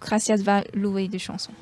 Gracias va louer des chansons.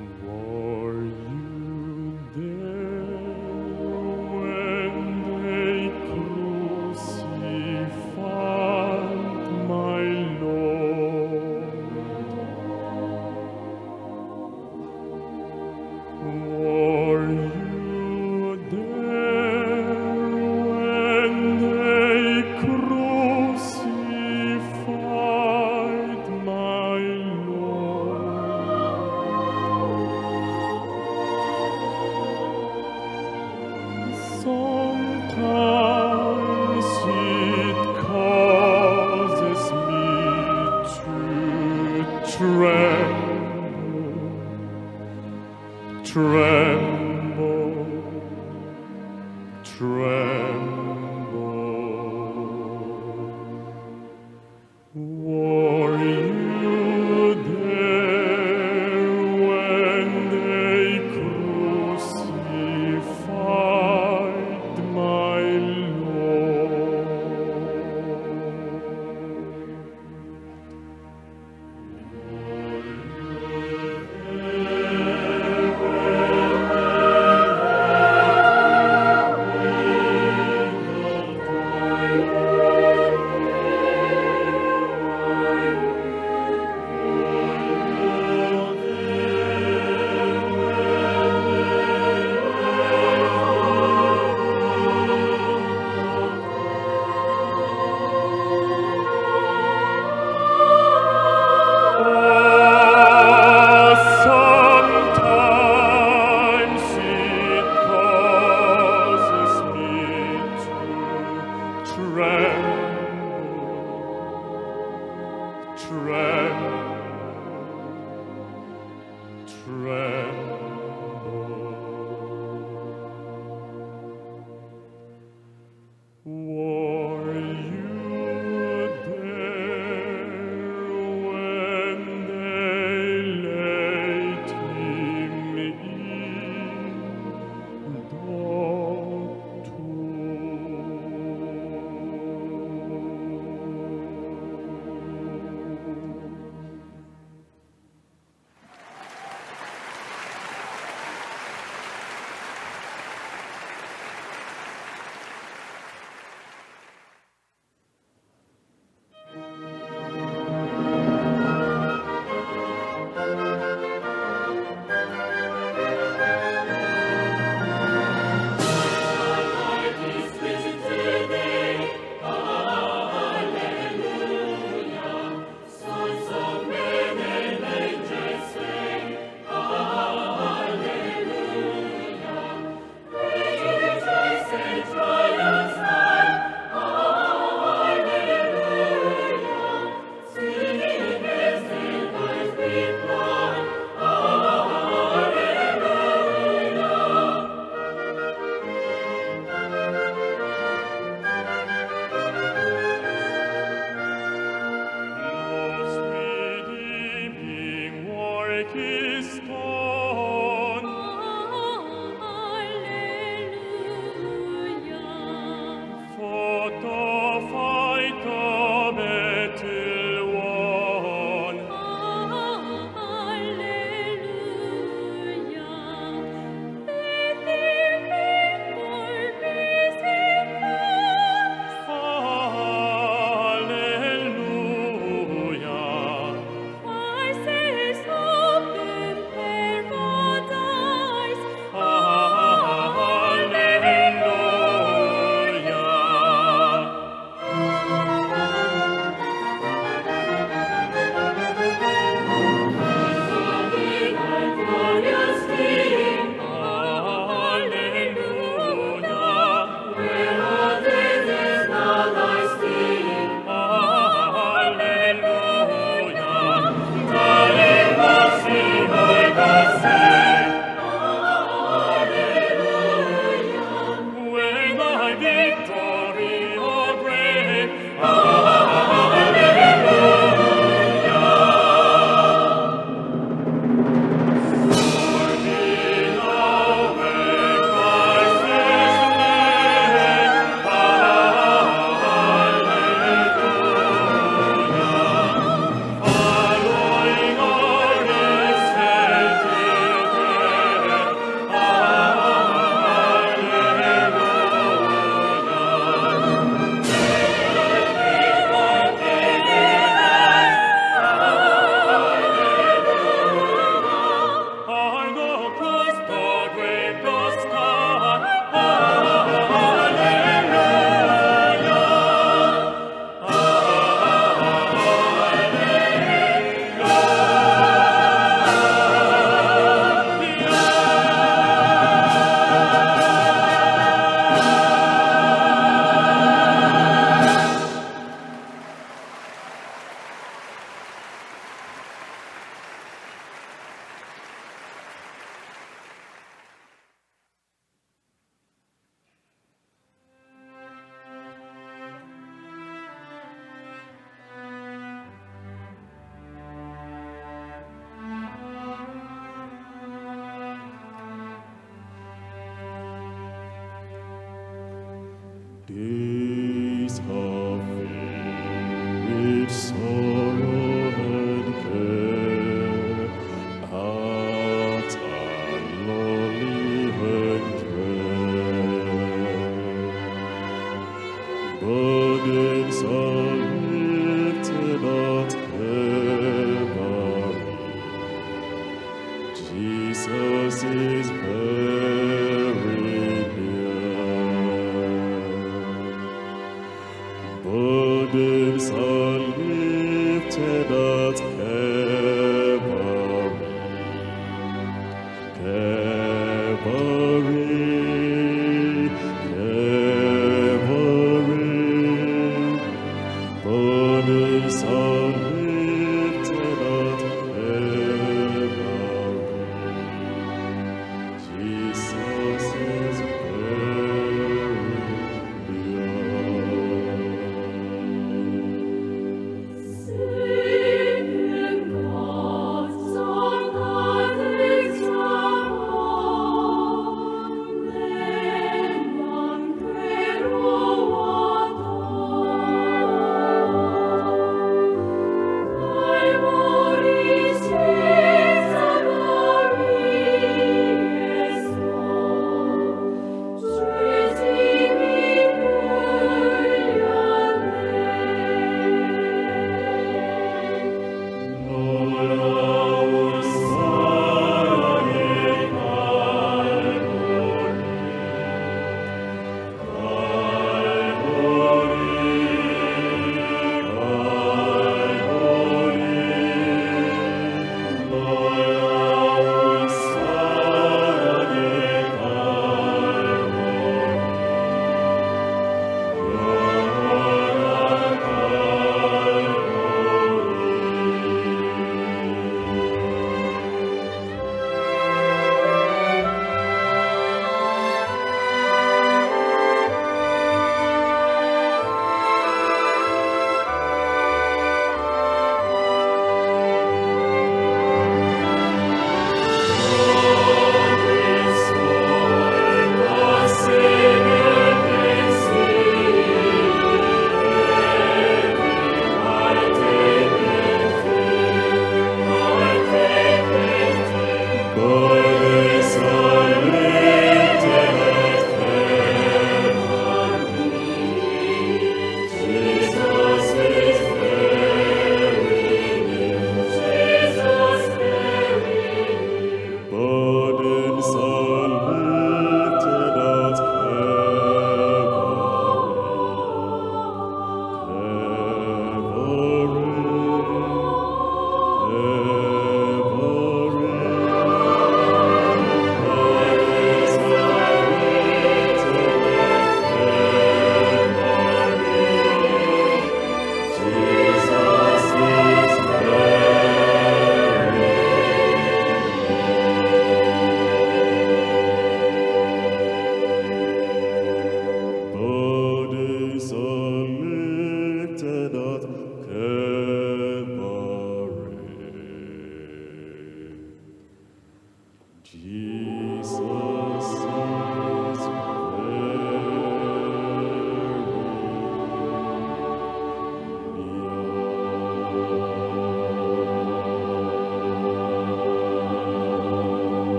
Were you there when they crucified my Lord? Were you there when they crucified my Lord? Sometimes it causes me to tremble, Were you there when they crucified my Lord? Sometimes it causes me to Were you there when they laid him in the tomb? Days of with sorrow and care, hearts are lonely and drear. Burdens are lifted at Calvary. Jesus is very near. Burdens are lifted at Calvary. Calvary, Calvary. Burdens are lifted at Calvary. Jesus is very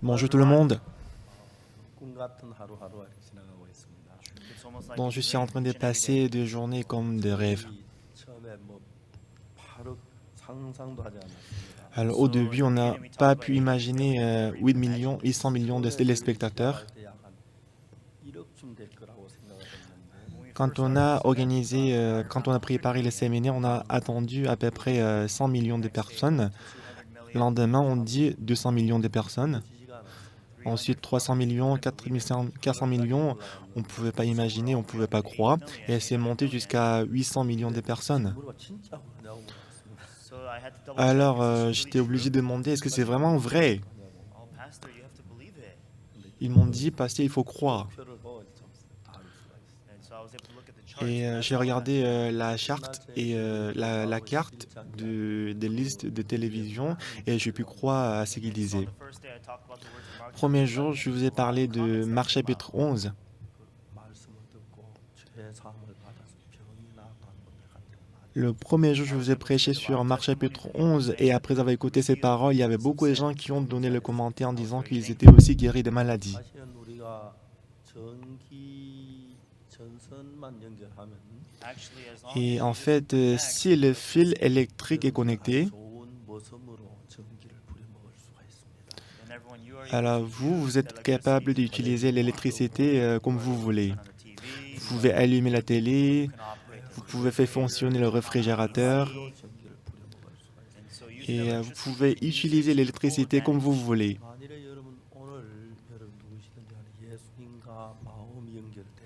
Bonjour tout le monde. Bon, je suis en train de passer des journées comme des rêves. Alors, au début, on n'a pas pu imaginer 800 millions de téléspectateurs. Quand on a quand on a préparé le séminaire, on a attendu à peu près 100 millions de personnes. Le lendemain, on dit 200 millions de personnes. Ensuite, 300 millions, 400 millions, on ne pouvait pas imaginer, on ne pouvait pas croire. Et elle s'est montée jusqu'à 800 millions de personnes. Alors, j'étais obligé de demander, est-ce que c'est vraiment vrai? Ils m'ont dit, pasteur, il faut croire. Et j'ai regardé la charte et la carte des listes de télévision et j'ai pu croire à ce qu'il disait. Premier jour, je vous ai parlé de Marc chapitre 11. Le premier jour, je vous ai prêché sur Marc chapitre 11 et après avoir écouté ces paroles, il y avait beaucoup de gens qui ont donné le commentaire en disant qu'ils étaient aussi guéris de maladies. 사실은 우리가 전기 전선만 연결하면 Et en fait, si le fil électrique est connecté, 좋은 모섬으로 전기를 부려먹을 수가 있습니다. alors vous êtes capable d'utiliser l'électricité comme vous voulez. Vous pouvez allumer la télé, vous pouvez faire fonctionner le réfrigérateur 전기를 부려먹을 수가 있습니다. et vous pouvez utiliser l'électricité comme vous voulez. 만일에 여러분 오늘 여러분 누구시든지 간에 예수님과 마음이 연결된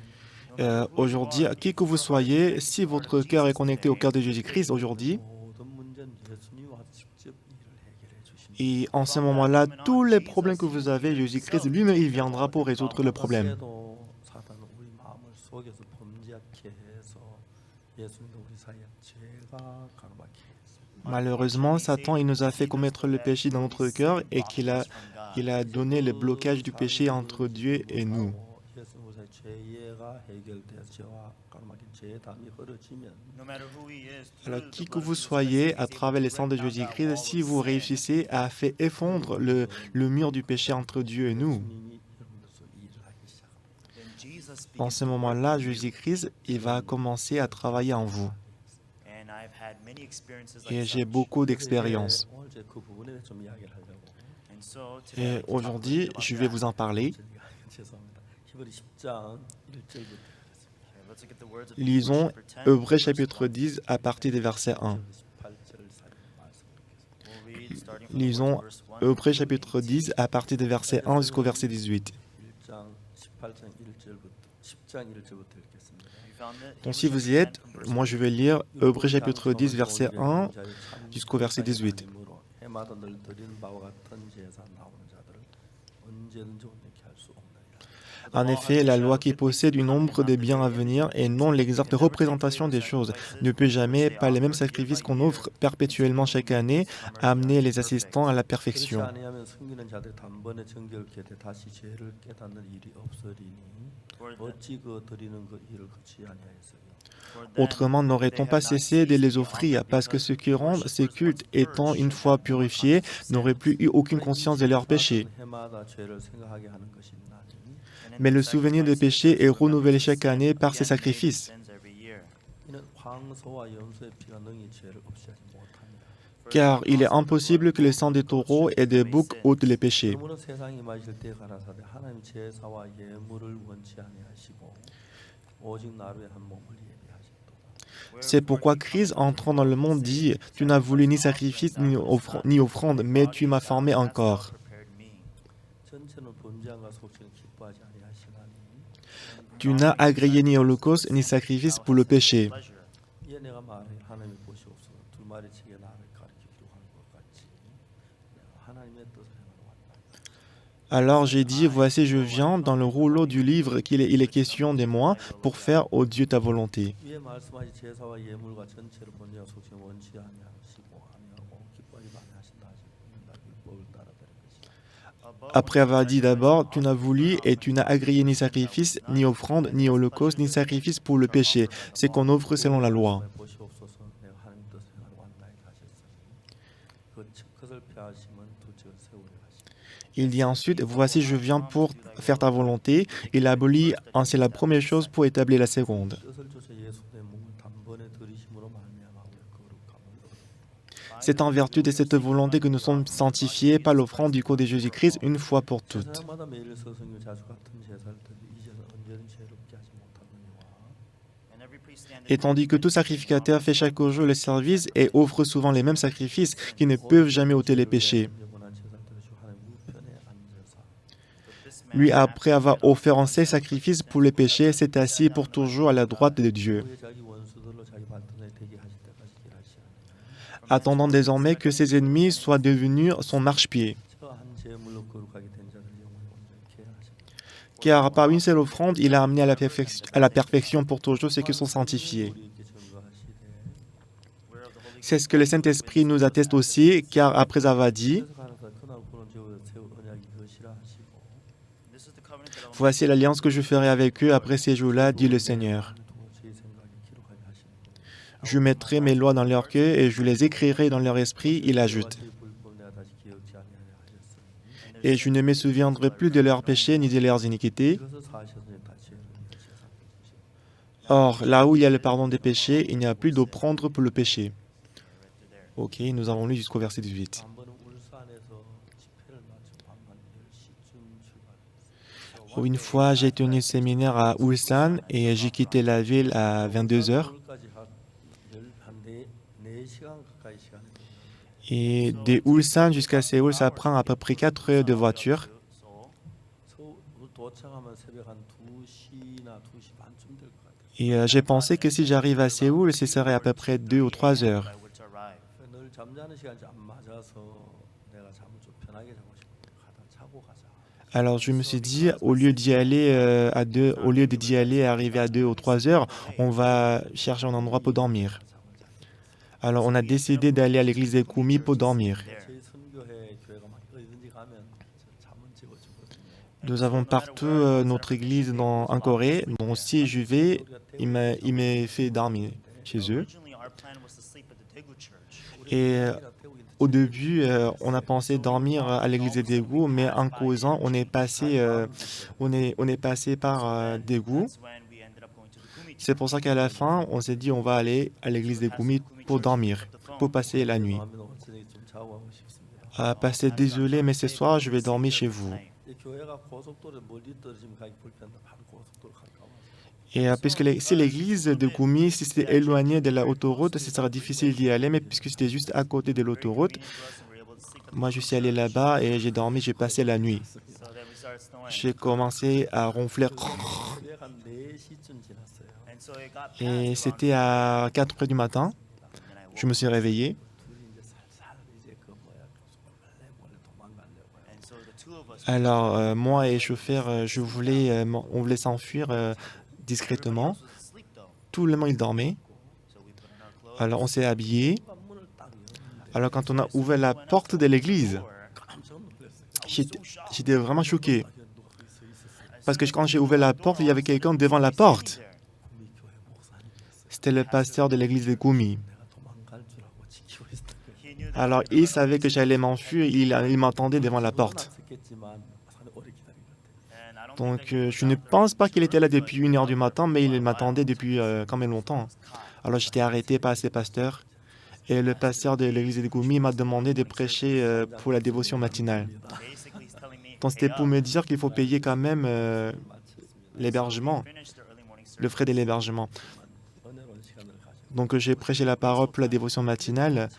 Aujourd'hui, qui que vous soyez, si votre cœur est connecté au cœur de Jésus-Christ aujourd'hui, 모든 문제는 예수님이 와서 직접 일을 해결해 주십니다. et en ce moment-là, tous les problèmes que vous avez, Jésus-Christ lui-même, il viendra pour résoudre le problème. 그래도 사단은 우리 마음을 속여서 범죄하게 해서 예수님도 우리 사이에 죄가 가로막히게 했습니다. Malheureusement, Satan, il nous a fait commettre le péché dans notre cœur et il a donné le blocage du péché entre Dieu et nous. 예수님 우리 사이 죄가 해결돼서 죄와 가로막힌 죄의 담이 흐려지면 Alors, qui que vous soyez, à travers les sangs de Jésus-Christ, si vous réussissez à faire effondre le mur du péché entre Dieu et nous, 예수님이 여러분들 속에 일을 하기 시작합니다. en ce moment-là, Jésus-Christ, il va commencer à travailler en vous. Et j'ai beaucoup d'expérience. 오늘 제가 그 부분에 대해서 좀 이야기를 하려고. Et aujourd'hui, je vais vous en parler. 죄송합니다. 히브리 10장 1절부터 Lisons Hébreux chapitre 10 à partir des versets 1. 18절 사이 말씀을 Lisons Hébreux chapitre 10 à partir des versets 1 jusqu'au verset 18. 1장 18장 1절부터 10장 1절부터 읽겠습니다. Donc si vous y êtes, moi je vais lire Hébreux chapitre 10 verset 1 jusqu'au verset 18. 해마다 늘 드리는 바와 같은 제사 나오는 자들을 언제든지 온전케 할 수 없느니라. En effet, la loi qui possède une ombre des biens à venir et non l'exacte représentation des choses ne peut jamais, par les mêmes sacrifices qu'on offre perpétuellement chaque année, amener les assistants à la 그렇지 perfection. 아니하면 숨기는 자들이 단번에 정결케 돼 다시 죄를 깨닫는 일이 없으리니 어찌 그 드리는 그 일을 그치 아니하였어요. Autrement, n'aurait-on pas cessé de les offrir, parce que ceux qui rendent ces cultes, étant une fois purifiés, n'auraient plus eu aucune conscience de leurs péchés. 해마다 죄를 생각하게 하는 것이나니 Mais le souvenir des péchés est renouvelé chaque année par ces sacrifices. 이는 황소와 염소의 피가 능히 죄를 없이 하지 못합니다. Car il est impossible que le sang des taureaux et des boucs ôte les péchés. 그러므로 세상이 마실 때 가라사대 하나님 제사와 예물을 원치 아니하시고 오직 나루에 한 몸을 예비하셨도다. C'est pourquoi Christ, entrant dans le monde, dit « Tu n'as voulu ni sacrifice ni offrande, mais tu m'as formé encore. 전체는 번제함과 속죄는 기뻐하지 아니하시나니 Tu n'as agréé ni holocauste ni sacrifice pour le péché. 이에 내가 말해 하나님이 보시옵소서 두 마리 책에 나를 가르치기로 한 것 같이 하나님의 뜻을 행하러 왔다. Alors j'ai dit, voici je viens dans le rouleau du livre il est question de moi pour faire, ô Dieu, ta volonté. 위에 말씀하신 제사와 예물과 전체를 번제와 속죄는 원치 아니하시고 아니하고 기뻐하지 아니하신다 하시는 율법을 따라다는 것이다. Après avoir dit d'abord, tu n'as voulu et tu n'as agréé ni sacrifice, ni offrande, ni holocauste, ni sacrifice pour le péché. C'est qu'on offre selon la loi. 보시옵소서 내가 하나님 뜻을 행하러 왔나이다 하셨으니 그것을 폐하시면 두 책을 세우려 하시니 Il dit ensuite, voici je viens pour faire ta volonté. Il abolit ainsi la première chose pour établir la seconde. 뜻을 주셔 예수의 몸을 단번에 들이심으로 말미암아 우리의 거룩함을 얻었다. C'est en vertu de cette volonté que nous sommes sanctifiés par l'offrande du corps de Jésus-Christ une fois pour toutes. 세상마다 매일 서성유 자주 같은 제사를 드리 이제는 언제든 죄롭게 하지 못하느니와 Et tandis que tout sacrificateur fait chaque jour le service et offre souvent les mêmes sacrifices qui ne peuvent jamais ôter les péchés. 영원한 제사를 드리시고 하나님 우편에 앉으사 Lui, après avoir offert en ses sacrifices pour les péchés, s'est assis pour toujours à la droite de Dieu, 후에 자기 원수들로 자기 발등에 대게 하실 때까지 일하시나니 attendant désormais que ses ennemis soient devenus son marchepied. 저한 제물로 거룩하게 된 자들 영원히 온전케 하시고 car par une seule offrande, il a amené à la perfection pour toujours ceux qui sont sanctifiés. C'est ce que le Saint-Esprit nous atteste aussi, car après avoir dit, voici l'alliance que je ferai avec eux après ces jours-là, dit le Seigneur. Je mettrai mes lois dans leur cœur et je les écrirai dans leur esprit, il ajoute. Et je ne me souviendrai plus de leurs péchés ni de leurs iniquités. Or, là où il y a le pardon des péchés, il n'y a plus d'offrande pour le péché. Ok, nous avons lu jusqu'au verset 18. Une fois, j'ai tenu un séminaire à Ulsan et j'ai quitté la ville à 22 heures. Et de Ulsan jusqu'à Séoul, ça prend à peu près 4 heures de voiture. Et j'ai pensé que si j'arrive à Séoul, ce serait à peu près 2 ou 3 heures. Alors je me suis dit, au lieu d'y aller et arriver à 2 ou 3 heures, on va chercher un endroit pour dormir. Alors on a décidé d'aller à l'église des Kumi pour dormir. Nous avons partout notre église en Corée, donc si je vais, il me fait dormir chez eux. Et au début, on a pensé dormir à l'église de Daegu, mais en causant, on est passé par Daegu. C'est pour ça qu'à la fin, on s'est dit on va aller à l'église de Gumi pour dormir, pour passer la nuit. Passez désolé, mais ce soir, je vais dormir chez vous. Et puisque si l'église de Gumi, si c'était éloigné de la autoroute, ce sera difficile d'y aller, mais puisque c'était juste à côté de l'autoroute, moi je suis allé là-bas et j'ai dormi, j'ai passé la nuit. J'ai commencé à ronfler. Et c'était à 4 heures du matin. Je me suis réveillé. Alors, moi et le chauffeur, on voulait s'enfuir discrètement. Tout le monde il dormait. Alors, on s'est habillés. Alors, quand on a ouvert la porte de l'église, j'étais vraiment choqué. Parce que quand j'ai ouvert la porte, il y avait quelqu'un devant la porte. C'était le pasteur de l'église de Gumi. Alors, il savait que j'allais m'enfuir, il m'attendait devant la porte. Donc, je ne pense pas qu'il était là depuis 1 heure du matin, mais il m'attendait depuis quand même longtemps. Alors, j'étais arrêté par ces pasteurs. Et le pasteur de l'église de Gumi m'a demandé de prêcher pour la dévotion matinale. Donc, c'était pour me dire qu'il faut payer quand même l'hébergement, le frais de l'hébergement. Donc, j'ai prêché la parole pour la dévotion matinale.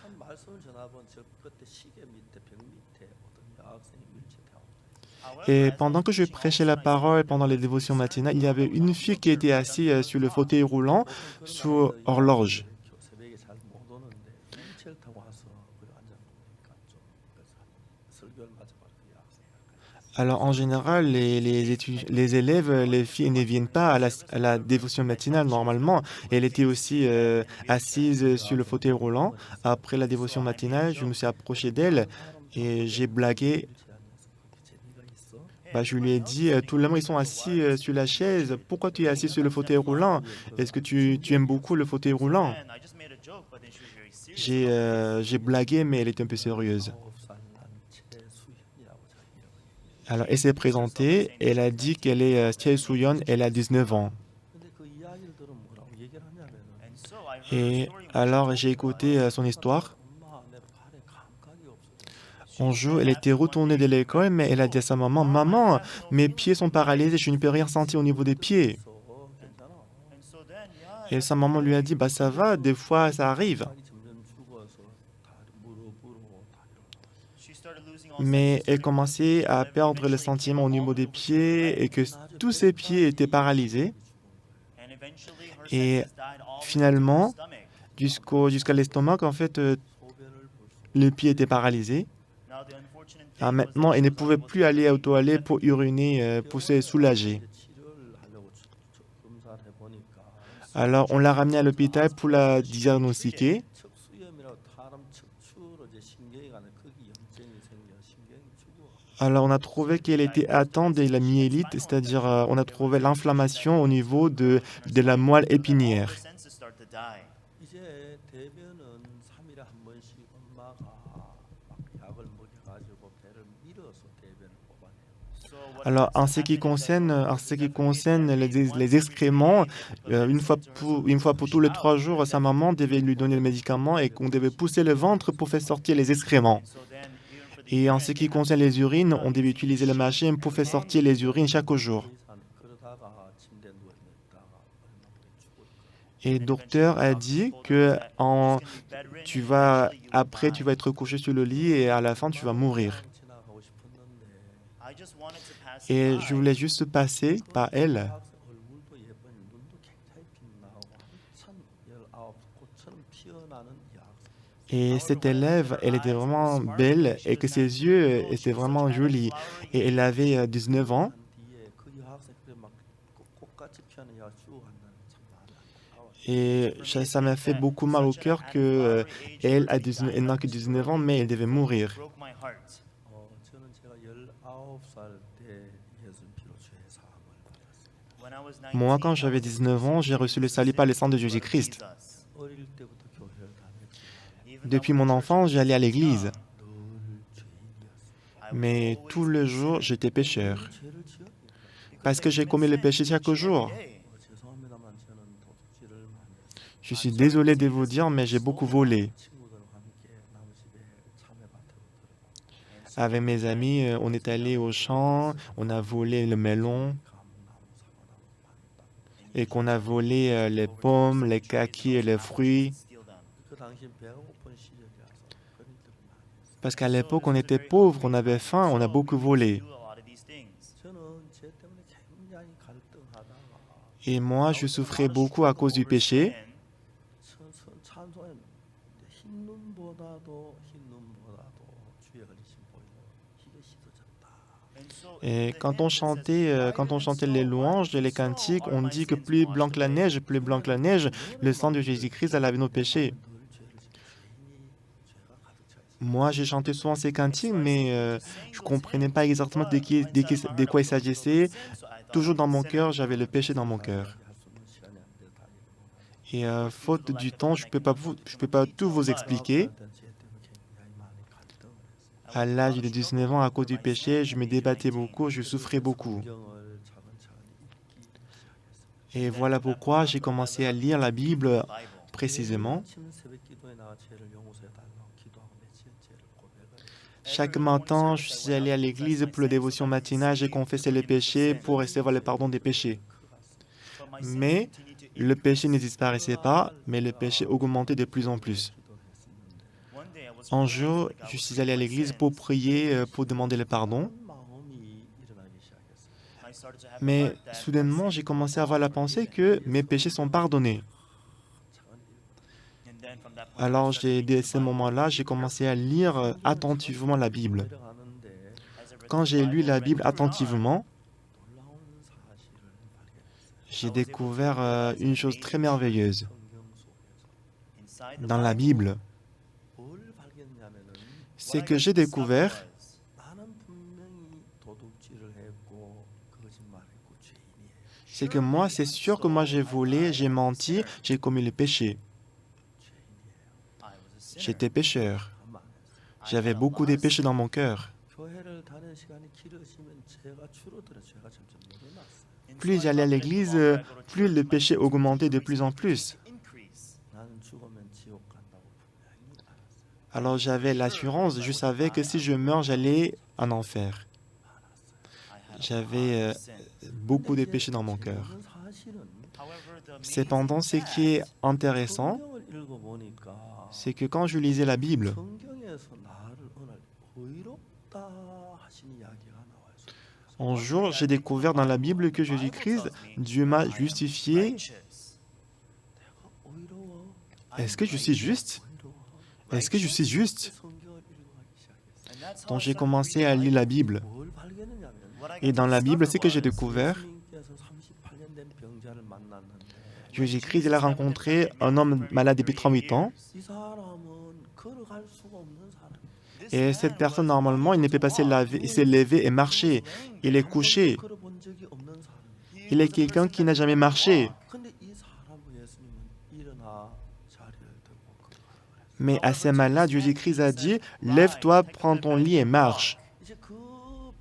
Et pendant que je prêchais la parole, pendant les dévotions matinales, il y avait une fille qui était assise sur le fauteuil roulant sous horloge. Alors, en général, les élèves, les filles ne viennent pas à la dévotion matinale normalement. Elle était aussi assise sur le fauteuil roulant. Après la dévotion matinale, je me suis approché d'elle et j'ai blagué. Je lui ai dit, tout le monde ils sont assis sur la chaise. Pourquoi tu es assis sur le fauteuil roulant? Est-ce que tu aimes beaucoup le fauteuil roulant? J'ai blagué, mais elle était un peu sérieuse. Alors, elle s'est présentée, elle a dit qu'elle est Choi Soo-yeon, elle a 19 ans. Et alors, j'ai écouté son histoire. Un jour, elle était retournée de l'école, mais elle a dit à sa maman, « Maman, mes pieds sont paralysés, je ne peux rien sentir au niveau des pieds. » Et sa maman lui a dit, « Ça va, des fois, ça arrive. » Mais elle commençait à perdre le sentiment au niveau des pieds et que tous ses pieds étaient paralysés. Et finalement, jusqu'à l'estomac, en fait, le pied était paralysé. Maintenant, il ne pouvait plus aller aux toilettes pour uriner, pour se soulager. 치료를 하려고 검사를 해보니까 Alors, on l'a ramené à l'hôpital pour la diagnostiquer. 척수염이라고 사람 척추로 이제 신경이 가는 거기 염증이 생겨 신경이 죽어. Alors, on a trouvé qu'elle était atteinte de la myélite, c'est-à-dire on a trouvé l'inflammation au niveau de la moelle épinière. 이제 대변은 3일에 한 번씩 엄마가 막 약을 먹여가지고 배를 밀어서 대변을 뽑아내요. Alors, en ce qui concerne les excréments, une fois pour tous les 3 jours, sa maman devait lui donner le médicament et qu'on devait pousser le ventre pour faire sortir les excréments. Et en ce qui concerne les urines, on devait utiliser la machine pour faire sortir les urines chaque jour. 그러다가 침대에 누워 있다가 얼마 후에 죽을 거야. Et le docteur a dit que après, tu vas être couché sur le lit et à la fin, tu vas mourir. 지나가고 싶었는데 Et je voulais juste passer par elle. 학생 얼굴도 예뻐요. 눈도 굉장히 빛나고 한참 19 꽃처럼 피어나는 이 학생. Et cette élève, elle était vraiment belle et que ses yeux étaient vraiment jolis. Et elle avait 19 ans. 한 뒤에 그 여학생 그래 막 꽃같이 피어나는 여학 죽어간다는 참 마음이 안타까워. Et ça m'a fait beaucoup mal au cœur que elle n'a que 19 ans, mais elle devait mourir. 저는 제가 19살 때 예수 피로 죄 사함을 받았습니다. Moi, quand j'avais 19 ans, j'ai reçu le salut par le sang de Jésus-Christ. 어릴 때부터 교회를 다녔지만 Depuis mon enfance, j'allais à l'église. 늘 죄인이었어요. Mais tout le jour, j'étais pécheur. 죄를 지었니까. Parce que j'ai commis le péché chaque jour. 죄송합니다만 저는 도둑질을 많이 했어요. Je suis désolé de vous dire, mais j'ai beaucoup volé. 친구들과 함께 나무집에 참외밭으로 들어가고 Avec mes amis, on est allé au champ, on a volé le melon 감나무, 사과나무 많이 땄고 et qu'on a volé les pommes, les kakis et les fruits. 그 당시 배가 고픈 시절이라서 그런 일들을 많이 했어요. Parce qu'à l'époque, on était pauvres, on avait faim, on a beaucoup volé. 저는 죄 때문에 굉장히 갈등하다가 Et moi, je souffrais beaucoup à cause du péché. 찬송에 흰 눈보다도 주의 흘리신 보이고 희게 씻어졌다. Et quand on chantait les louanges et les cantiques, on dit que plus blanc que la neige, le sang de Jésus-Christ a lavé nos péchés. 늘 죄를 지켜 죄인이 죄가 가득 차 있어요. Moi, j'ai chanté souvent ces cantiques, mais je ne comprenais pas exactement de quoi il s'agissait. Toujours dans mon cœur, j'avais le péché dans mon cœur. 할수 없는 시간이 안 돼 다 읽어보면 Et faute du temps, je peux pas tout vous expliquer. 일단 죄 때문에 굉장히 많이 갈등을 했어요. À l'âge de 19 ans, à cause du péché, je me débattais beaucoup, je souffrais beaucoup. 성경을 차근차근히 읽기 시작했어요. Et voilà pourquoi j'ai commencé à lire la Bible précisément. 아침 새벽 기도에 나와 죄를 용서해 달라고 기도하고 내 죄를 고백을 해요. Chaque matin, je suis allé à l'église pour la dévotion matinale, j'ai confessé les péchés pour recevoir le pardon des péchés. Mais le péché ne disparaissait pas, mais le péché augmentait de plus en plus. Un jour, je suis allé à l'église pour prier, pour demander le pardon. 마음이 일어나기 시작했어요. Mais soudainement, j'ai commencé à avoir la pensée que mes péchés sont pardonnés. Alors, dès ce moment-là, j'ai commencé à lire attentivement la Bible. 내려가는데 Quand j'ai lu la Bible attentivement, 놀라운 사실을 발견했어요. j'ai découvert une chose très merveilleuse. 성경 속에서 Dans la Bible, 뭘 발견했냐면은 c'est que j'ai découvert 나는 분명히 도둑질을 했고 거짓말했고 죄인이에요. c'est que moi, c'est sûr que moi j'ai volé, j'ai menti, j'ai commis le péché. J'étais pécheur. 가만 안 했어요. J'avais beaucoup de péchés dans mon cœur. 교회를 다니는 시간이 길어지면 죄가 줄어들어 죄가 점점 늘어났어요. Plus j'allais à l'église, plus le péché augmentait de plus en plus. 나는 죽으면 지옥 간다고 분명히 알았어요. Alors j'avais l'assurance, je savais que si je meurs, j'allais en enfer. J'avais beaucoup de péchés dans mon cœur. 재밌는 사실은 Cependant, ce qui est intéressant, 성경을 읽어보니까 c'est que quand je lisais la Bible, 성경에서 나를 오늘 의롭다 하신 이야기가 나와요. un jour, j'ai découvert dans la Bible que Jésus-Christ, Dieu m'a justifié. 내가 의로워. Est-ce que je suis juste? 의로워. Est-ce que je suis juste? 성경을 읽어가기 시작했어요. Donc j'ai commencé à lire la Bible. 뭘 발견했냐면 Et dans la Bible, ce que j'ai découvert, 예수님께서 38년 된 병자를 만났는데 Jésus-Christ, il a rencontré un homme malade depuis 38 ans. 이 사람은 걸어갈 수가 없는 사람. Et cette personne, normalement, il ne peut pas se lever et marcher. Il est couché. 걸어본 적이 없는 사람. Il est quelqu'un qui n'a jamais marché. 근데 이 사람 예수님은 일어나 자리를 들고 걸어가라. Mais à ces malades, Jésus-Christ a dit, lève-toi, prends ton lit et marche. 이제 그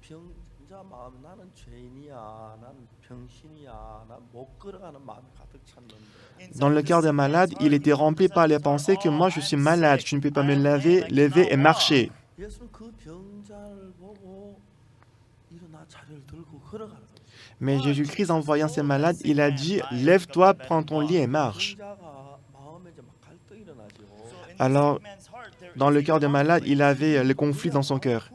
병자 마음 나는 죄인이야, 난 병신이야, 난 못 걸어가는 마음이 가득 찼는데. Dans le cœur des malades, il était rempli par les pensées que moi, je suis malade, je ne peux pas me lever et marcher. 예수는 그 병자를 보고 일어나 자리를 들고 걸어가라. Mais Jésus-Christ, en voyant ces malades, il a dit, lève-toi, prends ton lit et marche. 병자가 마음에 이제 막 갈등이 일어나죠. Alors, dans le cœur des malades, il avait le conflit dans son cœur.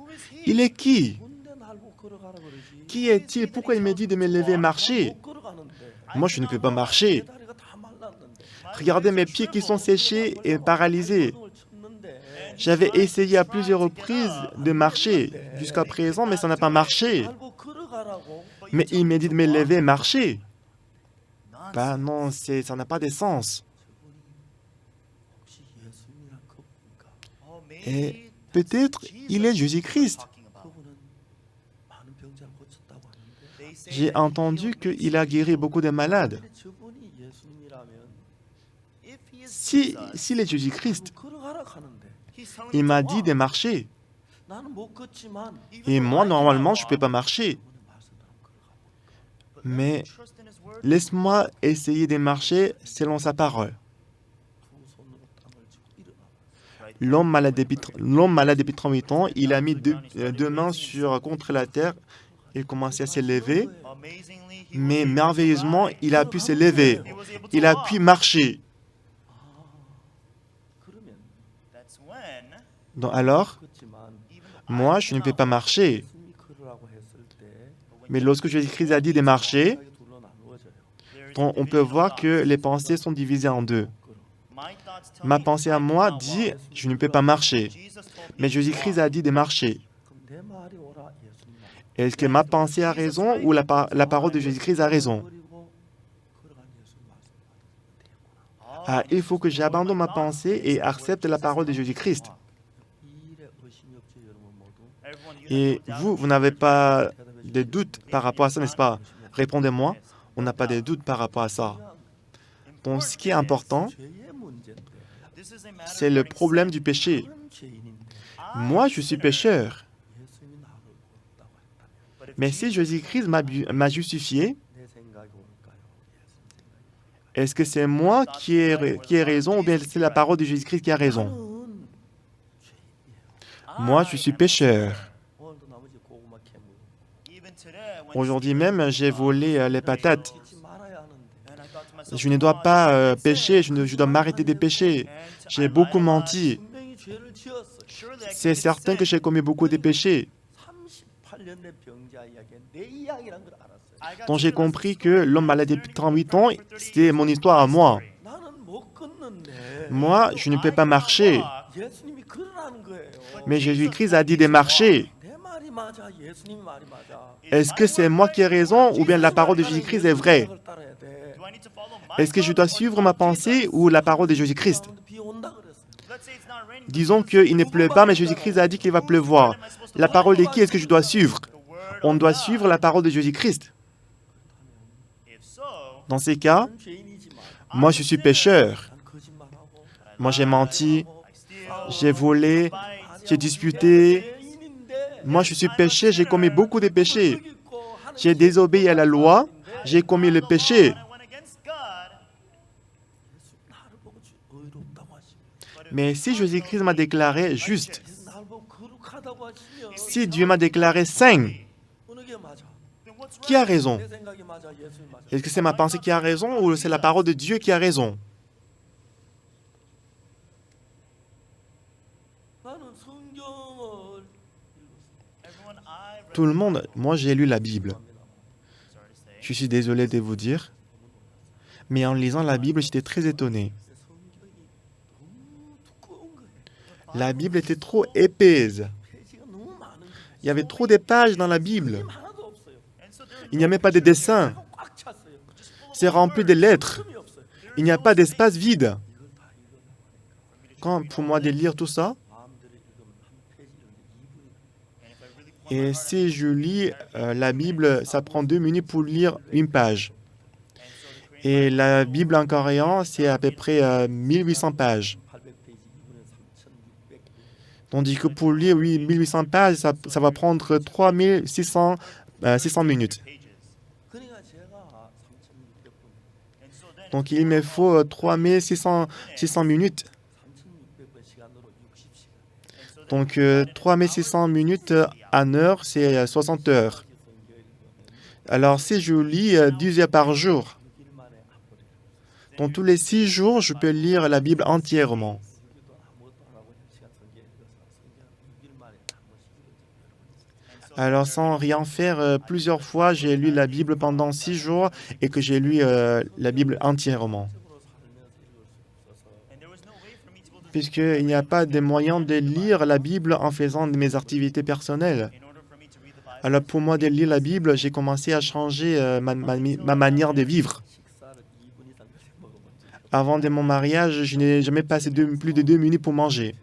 Il est qui? 군대 날고 걸어가라 그러지. Qui est-il? Pourquoi il me dit de me lever et marcher? 못 걸어가는데. Moi, je ne peux pas marcher. 내 다리가 다 말랐는데. Regardez mes pieds qui sont séchés et paralysés. 운동을 쳤는데. J'avais essayé à plusieurs reprises de marcher jusqu'à présent, mais ça n'a pas marché. 날고 걸어가라고. Mais il me dit de me lever et marcher. Bah non, ça n'a pas de sens. 혹시 예수님이란 그분인가? Et peut-être il est Jésus-Christ. 그분은 많은 병자를 고쳤다고 하는데. J'ai entendu qu'il a guéri beaucoup de malades. 근데 저분이 예수님이라면 S'il est Jésus-Christ, 걸어가라 하는데. il m'a dit de marcher. 나는 못 걷지만 Et moi, normalement, je ne peux pas marcher. 그분의 말씀대로 걸어가고. Mais laisse-moi essayer de marcher selon sa parole. 두 손으로 땅을 쥐고 일어나. L'homme malade depuis 38 ans, il a mis deux mains contre la terre. Il commençait à se lever. Mais merveilleusement, il a pu se lever. Il a pu marcher. 그러면 Donc alors, 걷지만 moi, je ne peux pas marcher. 예수님이 걸으라고 했을 때 Mais lorsque Jésus-Christ a dit de marcher, 생각이 둘로 나누어져요. on peut voir que les pensées sont divisées en deux. Ma pensée à moi dit, je ne peux pas marcher. Mais Jésus-Christ a dit de marcher. 그럼 내 말이 오라 예수님 말. Est-ce que ma pensée a raison ou la parole de Jésus-Christ a raison? 그리고 걸어간 예수님 말씀 받으면 되겠구나. Ah, il faut que j'abandonne ma pensée et accepte la parole de Jésus-Christ. 이 일에 의심이 없죠, 여러분 모두. Et vous n'avez pas de doute par rapport à ça, n'est-ce pas? Répondez-moi, on n'a pas de doute par rapport à ça. Donc, ce qui est important, 죄의 문제인데. c'est le problème du péché. 그런 죄인인데 Moi, je suis pécheur. 예수님이 나를 부었다고 했다면 Mais si Jésus-Christ m'a justifié, 내 생각이 옳을까요? 예수님 생각이 est-ce que c'est moi qui ai raison ou bien c'est la parole de Jésus-Christ qui a raison? 나는 죄인이에요. Moi, je suis pécheur. 오늘도 나머지 고구마 캐물 Aujourd'hui même, j'ai volé les patates. 잊지 말아야 하는데 Je ne dois pas pécher, je dois m'arrêter de pécher. J'ai beaucoup menti. 분명히 죄를 지었어. C'est certain que j'ai commis beaucoup de péchés. 38년 된 병자 이야기는 내 이야기란 걸 알았어요. Donc j'ai compris que l'homme malade depuis 38 ans, c'était mon histoire à moi. 나는 못 걷는데 Moi, je ne peux pas marcher. 예수님이 걸으라는 거예요. Mais Jésus-Christ a dit de marcher. 내 말이 맞아. 예수님 말이 맞아. Est-ce que c'est moi qui ai raison ou bien la parole de Jésus-Christ est vraie? 그걸 따라야 돼. Est-ce que je dois suivre ma pensée ou la parole de Jésus-Christ? 근데 비 온다 그랬어. Disons qu'il ne pleut pas, mais Jésus-Christ a dit qu'il va pleuvoir. La parole de qui est-ce que je dois suivre? On doit suivre la parole de Jésus-Christ. Dans ces cas, 난 죄인이지만 moi je suis pécheur. 난 거짓말하고 Moi j'ai menti, j'ai volé, j'ai disputé. 죄인인데 Moi je suis péché, j'ai commis beaucoup de péchés. J'ai désobéi à la loi, j'ai commis le péché. 나를 보고 의롭다고 하시면 Mais si Jésus-Christ m'a déclaré juste, 나를 보고 거룩하다고 하시면 si Dieu m'a déclaré saint, 어느 게 맞아? qui a raison? 내 생각이 맞아. 예수님 맞아. Est-ce que c'est ma pensée qui a raison ou c'est la parole de Dieu qui a raison? 나는 성경을 Tout le monde, moi j'ai lu la Bible. Je suis désolé de vous dire, mais en lisant la Bible, j'étais très étonné. 성경이 너무 두꺼운 거예요. La Bible était trop épaisse. 페이지가 너무 Il y avait trop de pages dans la Bible. Il n'y a même pas de dessins. C'est rempli de lettres. Il n'y a pas d'espace vide. Quand pour moi de lire tout ça, et si je lis la Bible, ça prend 2 minutes pour lire une page. Et la Bible en coréen, c'est à peu près 1800 pages. Tandis que pour lire 1800 pages, ça va prendre 3600 600 minutes. Donc il me faut 3600 minutes. Donc 3600 minutes en heure, c'est 60 heures. Alors si je lis 10 heures par jour, dans tous les 6 jours, je peux lire la Bible entièrement. Alors sans rien faire, plusieurs fois, j'ai lu la Bible pendant 6 jours et que j'ai lu la Bible entièrement. Puisqu'il n'y a pas de moyen de lire la Bible en faisant mes activités personnelles. Alors pour moi de lire la Bible, j'ai commencé à changer ma manière de vivre. Avant de mon mariage, je n'ai jamais passé plus de 2 minutes pour manger.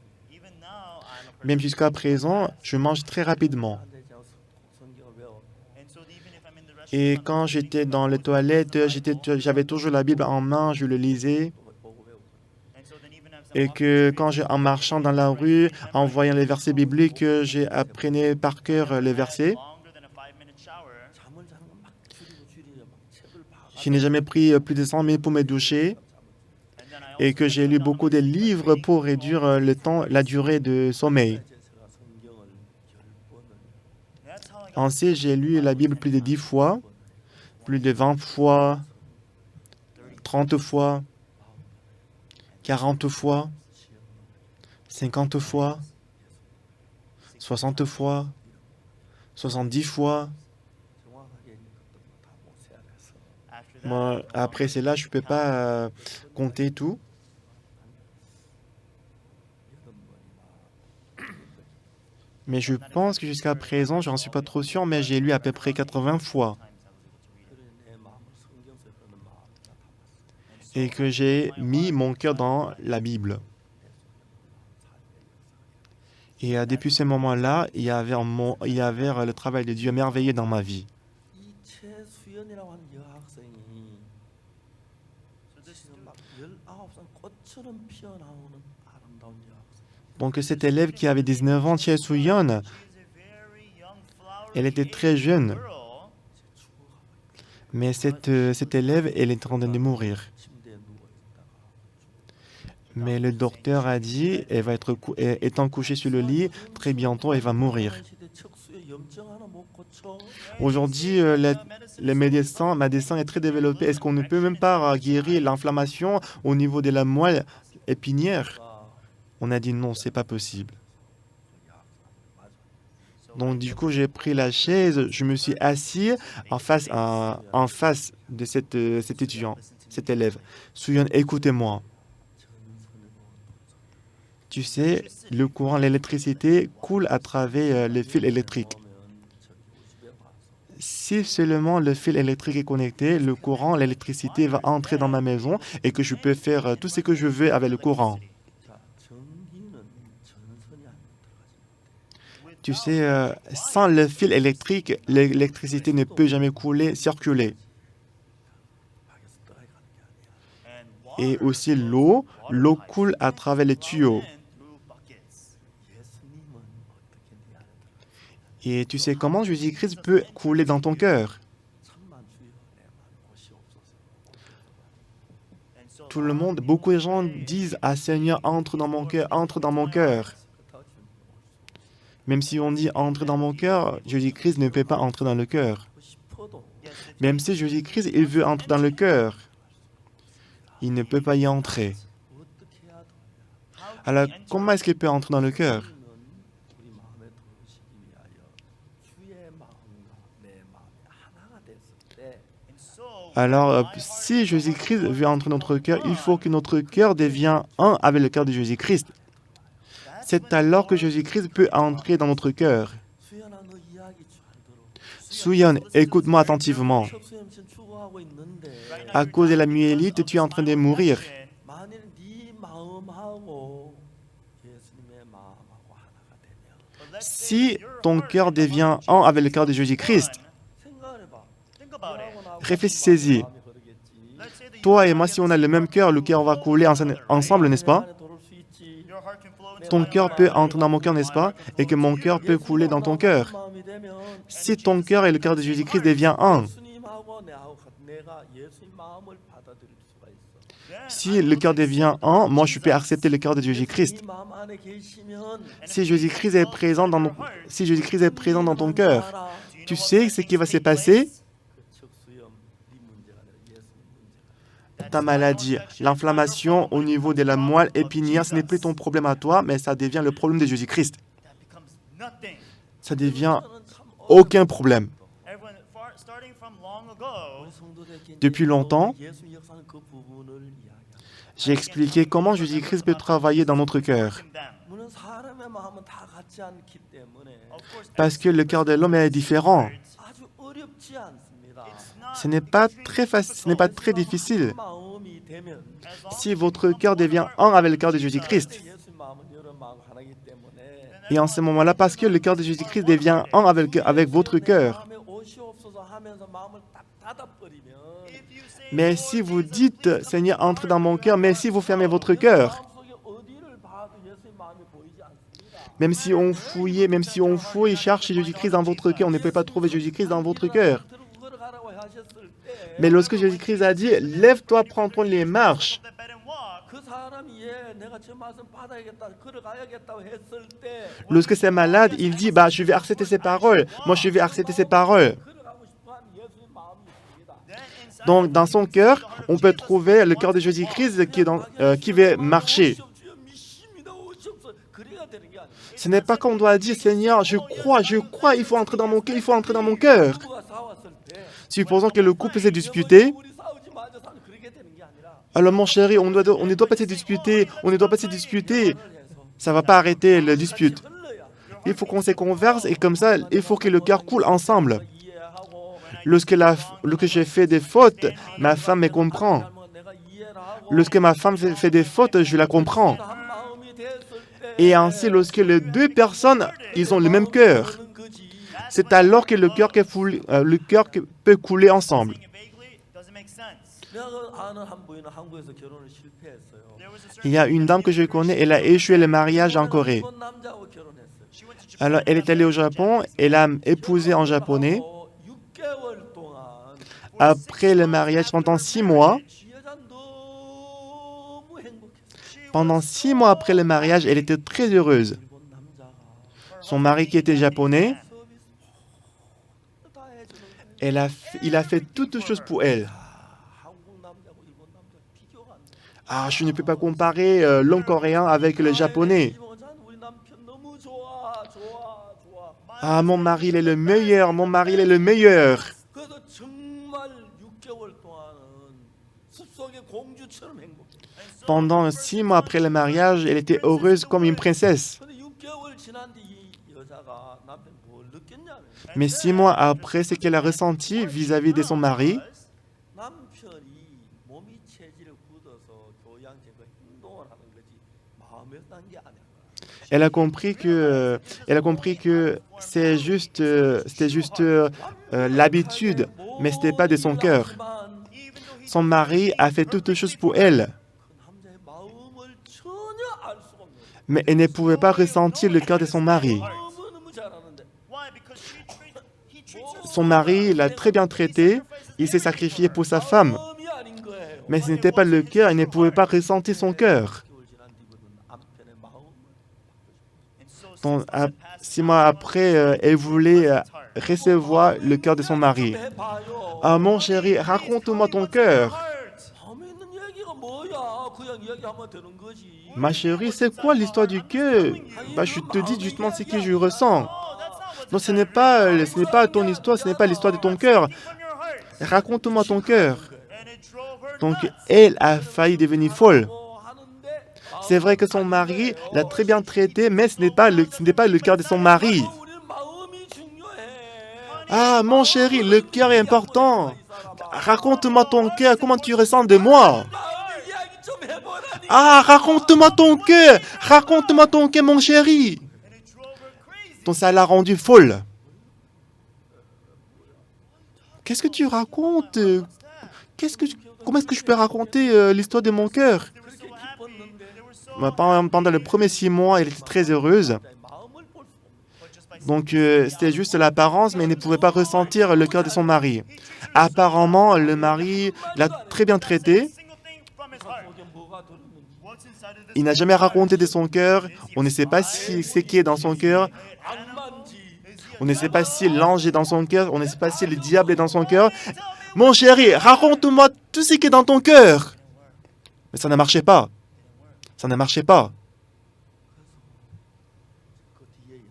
Même jusqu'à présent, je mange très rapidement. Et quand j'étais dans les toilettes, j'avais toujours la Bible en main, je le lisais. Et que en marchant dans la rue, en voyant les versets bibliques, j'apprenais par cœur les versets. Je n'ai jamais pris plus de 100 minutes pour me doucher. Et que j'ai lu beaucoup de livres pour réduire le temps, la durée de sommeil. Ainsi, j'ai lu la Bible plus de 10 fois, plus de 20 fois, 30 fois, 40 fois, 50 fois, 60 fois, 70 fois. Moi, après cela, je ne peux pas compter tout. Mais je pense que jusqu'à présent, je n'en suis pas trop sûr, mais j'ai lu à peu près 80 fois. Et que j'ai mis mon cœur dans la Bible. Et depuis ce moment-là, il y avait le travail de Dieu merveilleux dans ma vie. Donc cet élève qui avait 19 ans, Choi Soo-yeon, elle était très jeune. Mais cette élève, elle est en train de mourir. Mais le docteur a dit, elle va étant couchée sur le lit, très bientôt, elle va mourir. Aujourd'hui, le médecin est très développé. Est-ce qu'on ne peut même pas guérir l'inflammation au niveau de la moelle épinière? On a dit non, c'est pas possible. Donc du coup, j'ai pris la chaise, je me suis assis en face de cet étudiant, cet élève. Soo-yeon, écoutez-moi. Tu sais, le courant, l'électricité coule à travers les fils électriques. Si seulement le fil électrique est connecté, le courant, l'électricité va entrer dans ma maison et que je peux faire tout ce que je veux avec le courant. Tu sais, sans le fil électrique, l'électricité ne peut jamais circuler. Et aussi l'eau coule à travers les tuyaux. Et tu sais comment Jésus-Christ peut couler dans ton cœur? Tout le monde, beaucoup de gens disent « Ah Seigneur, entre dans mon cœur, entre dans mon cœur ». Même si on dit « entre dans mon cœur », Jésus-Christ ne peut pas entrer dans le cœur. Même si Jésus-Christ, il veut entrer dans le cœur, il ne peut pas y entrer. Alors, comment est-ce qu'il peut entrer dans le cœur? Alors, si Jésus-Christ veut entrer dans notre cœur, il faut que notre cœur devienne un avec le cœur de Jésus-Christ. C'est alors que Jésus-Christ peut entrer dans notre cœur. Suyeon, écoute-moi attentivement. 척수염신 추구하고 있는데 À cause de la myélite, tu es en train de mourir. 만일 네 마음하고 예수님의 마음하고 하나가 되면 Si ton cœur devient un avec le cœur de Jésus-Christ, 생각을 해봐. réfléchissez-y. 마음이 흐르겠지. Toi et moi, si on a le même cœur, le cœur va couler ensemble, n'est-ce pas? 안에 들어올 수 있지. Ton cœur peut entrer dans mon cœur, n'est-ce pas? Et que mon cœur peut couler dans ton cœur. 마음이 되면 Si ton cœur et le cœur de Jésus-Christ devient un, 예수님하고 내가 예수님 마음을 받아들일 수가 있어. si le cœur devient un, moi je peux accepter le cœur de Jésus-Christ. 네 마음 안에 계시면 Si Jésus-Christ est présent si Jésus-Christ est présent dans ton cœur, tu sais ce qui va se passer? 그 척수염 네 문제가 아니라 예수님 문제가. Ta maladie, l'inflammation au niveau de la moelle épinière, ce n'est plus ton problème à toi, mais ça devient le problème de Jésus-Christ. Ça devient aucun problème. 우리 성도들에게 Depuis longtemps, 예수님 역사는 그 부분을 이야기합니다. j'ai expliqué comment Jésus-Christ peut travailler dans notre cœur. 물론 사람의 마음은 다 같지 않기 때문에 Parce que le cœur de l'homme est différent. 아주 어렵지 않습니다. Ce n'est pas très facile, ce n'est pas très difficile. 마음이 되면 Si votre cœur devient un avec le cœur de Jésus-Christ, 예수님 마음은 여러 마음 하나이기 때문에 et en ce moment-là, parce que le cœur de Jésus-Christ devient un avec votre cœur. 마음에 오시옵소서 하면서 마음을 딱 닫아버리면 Mais si vous dites, Seigneur, entre dans mon cœur, mais si vous fermez votre cœur, 마음속에 어디를 봐도 예수님 마음이 보이지 않습니다. même si on fouille et cherche Jésus-Christ dans votre cœur, on ne peut pas trouver Jésus-Christ dans votre cœur. 들고 걸어가라고 하셨을 때 Mais lorsque Jésus-Christ a dit, lève-toi, prends-toi les marches, 그 사람이 내가 저 말씀 받아야겠다, 걸어가야겠다고 했을 때 lorsque c'est malade, il dit, bah, je vais accepter ces paroles. Moi, je vais accepter ces paroles. 걸어가고 싶어하는 예수님 마음이 있습니다. Donc, dans son cœur, on peut trouver le cœur de Jésus-Christ qui veut marcher. 주여 믿습니다. 오시옵소서. 그래야 되는 게 아니에요. Ce n'est pas qu'on doit dire, Seigneur, je crois, il faut entrer dans mon cœur, il faut entrer dans mon cœur. 부부가 싸웠을 때 Supposons que le couple s'est disputé. 우리 싸우지 마자 사는 그렇게 되는 게 아니라 Alors, mon chéri, on ne doit pas se disputer, on ne doit pas se disputer. 해서 Ça ne va pas arrêter la dispute. 흘러야 Il faut qu'on se converse et comme ça, il faut que le cœur coule ensemble. 이해하고 Lorsque j'ai fait des fautes, ma femme me comprend. 잘못 내가 이해를 하고 Lorsque ma femme fait des fautes, je la comprends. 한 마음이 됐을 때 Et ainsi, lorsque les deux personnes, ils ont le même cœur, 그는 거지. c'est alors que le cœur peut couler ensemble. 내가 그 아는 한 부인은 한국에서 결혼을 실패했어요. Il y a une dame que je connais, elle a échoué le mariage en Corée. 일본 남자하고 결혼했어요. Alors, elle est allée au Japon, elle a épousé un japonais. 6개월 동안 Après le mariage, pendant 6 mois, 이 여자 너무 행복했어요. pendant 6 mois après le mariage, elle était très heureuse. 일본 남자가 Son mari qui était japonais, 서비스 다 해주는 거예요. il a fait toutes choses pour elle. 한국 남자고 일본 남자 비교가 안 돼. Ah, je ne peux pas comparer l'homme coréen avec le japonais. 우리 남편 너무 좋아, 좋아, 좋아. Ah, mon mari, il est le meilleur, mon mari, il est le meilleur. 그래서 정말 6개월 동안은 숲속의 공주처럼 행복해. Pendant 6 mois après le mariage, elle était heureuse comme une princesse. 근데 6개월 지난 뒤 이 여자가 남편 뭘 느꼈냐면 Mais 6 mois après, ce qu'elle a ressenti vis-à-vis de son mari, 남편이 몸이 체질을 굳어서 교양적인 행동을 하는 거지 마음에 딴 게 아니야. elle a compris que c'était juste l'habitude, mais ce n'était pas de son cœur. Son mari a fait toutes choses pour elle, 그 남자의 마음을 전혀 알 수가 없는 거야. mais elle ne pouvait pas ressentir le cœur de son mari. 너무너무 잘하는데 Son mari l'a très bien traité, il s'est sacrifié pour sa femme, 마음이 아닌 거예요. mais ce n'était pas le cœur, elle ne pouvait pas ressentir son cœur. 6개월 지난 뒤부터는 남편의 마음을 Donc, 6 mois après, elle voulait recevoir le cœur de son mari. 해봐요. Ah, mon chéri, raconte-moi ton cœur. 마음에 있는 얘기가 뭐야? 그냥 이야기하면 되는 거지. Ma chérie, c'est quoi l'histoire du cœur? Bah, je te dis justement ce que je ressens. Non, ce n'est pas ton histoire, ce n'est pas l'histoire de ton cœur. Raconte-moi ton cœur. Donc, elle a failli devenir folle. 하는데 C'est vrai que son mari l'a très bien traité, mais ce n'est pas le cœur de son mari. 우리 마음이 중요해. Ah, mon chéri, le cœur est important. Raconte-moi ton cœur, comment tu ressens de moi. 마음을 이야기 좀 해보라니. Ah, raconte-moi ton cœur, mon chéri. Donc ça l'a rendu folle. Qu'est-ce que tu racontes? Comment est-ce que je peux raconter l'histoire de mon cœur? 그렇게 기뻤는데 Pendant les premiers 6 mois, elle était très heureuse. 마음을 볼 수 없어. Donc c'était juste l'apparence, mais elle ne pouvait pas ressentir le cœur de son mari. Apparemment, le mari l'a très bien traité. 거기에 뭐가 들었는지 Il n'a jamais raconté de son cœur. On ne sait pas si c'est qui est dans son cœur. 악마인지 On ne sait pas si l'ange est dans son cœur. On ne sait pas si le diable est dans son cœur. Mon chéri, raconte-moi tout ce qui est dans ton cœur. Mais ça ne marchait pas. Ça ne marchait pas. 그 뒤에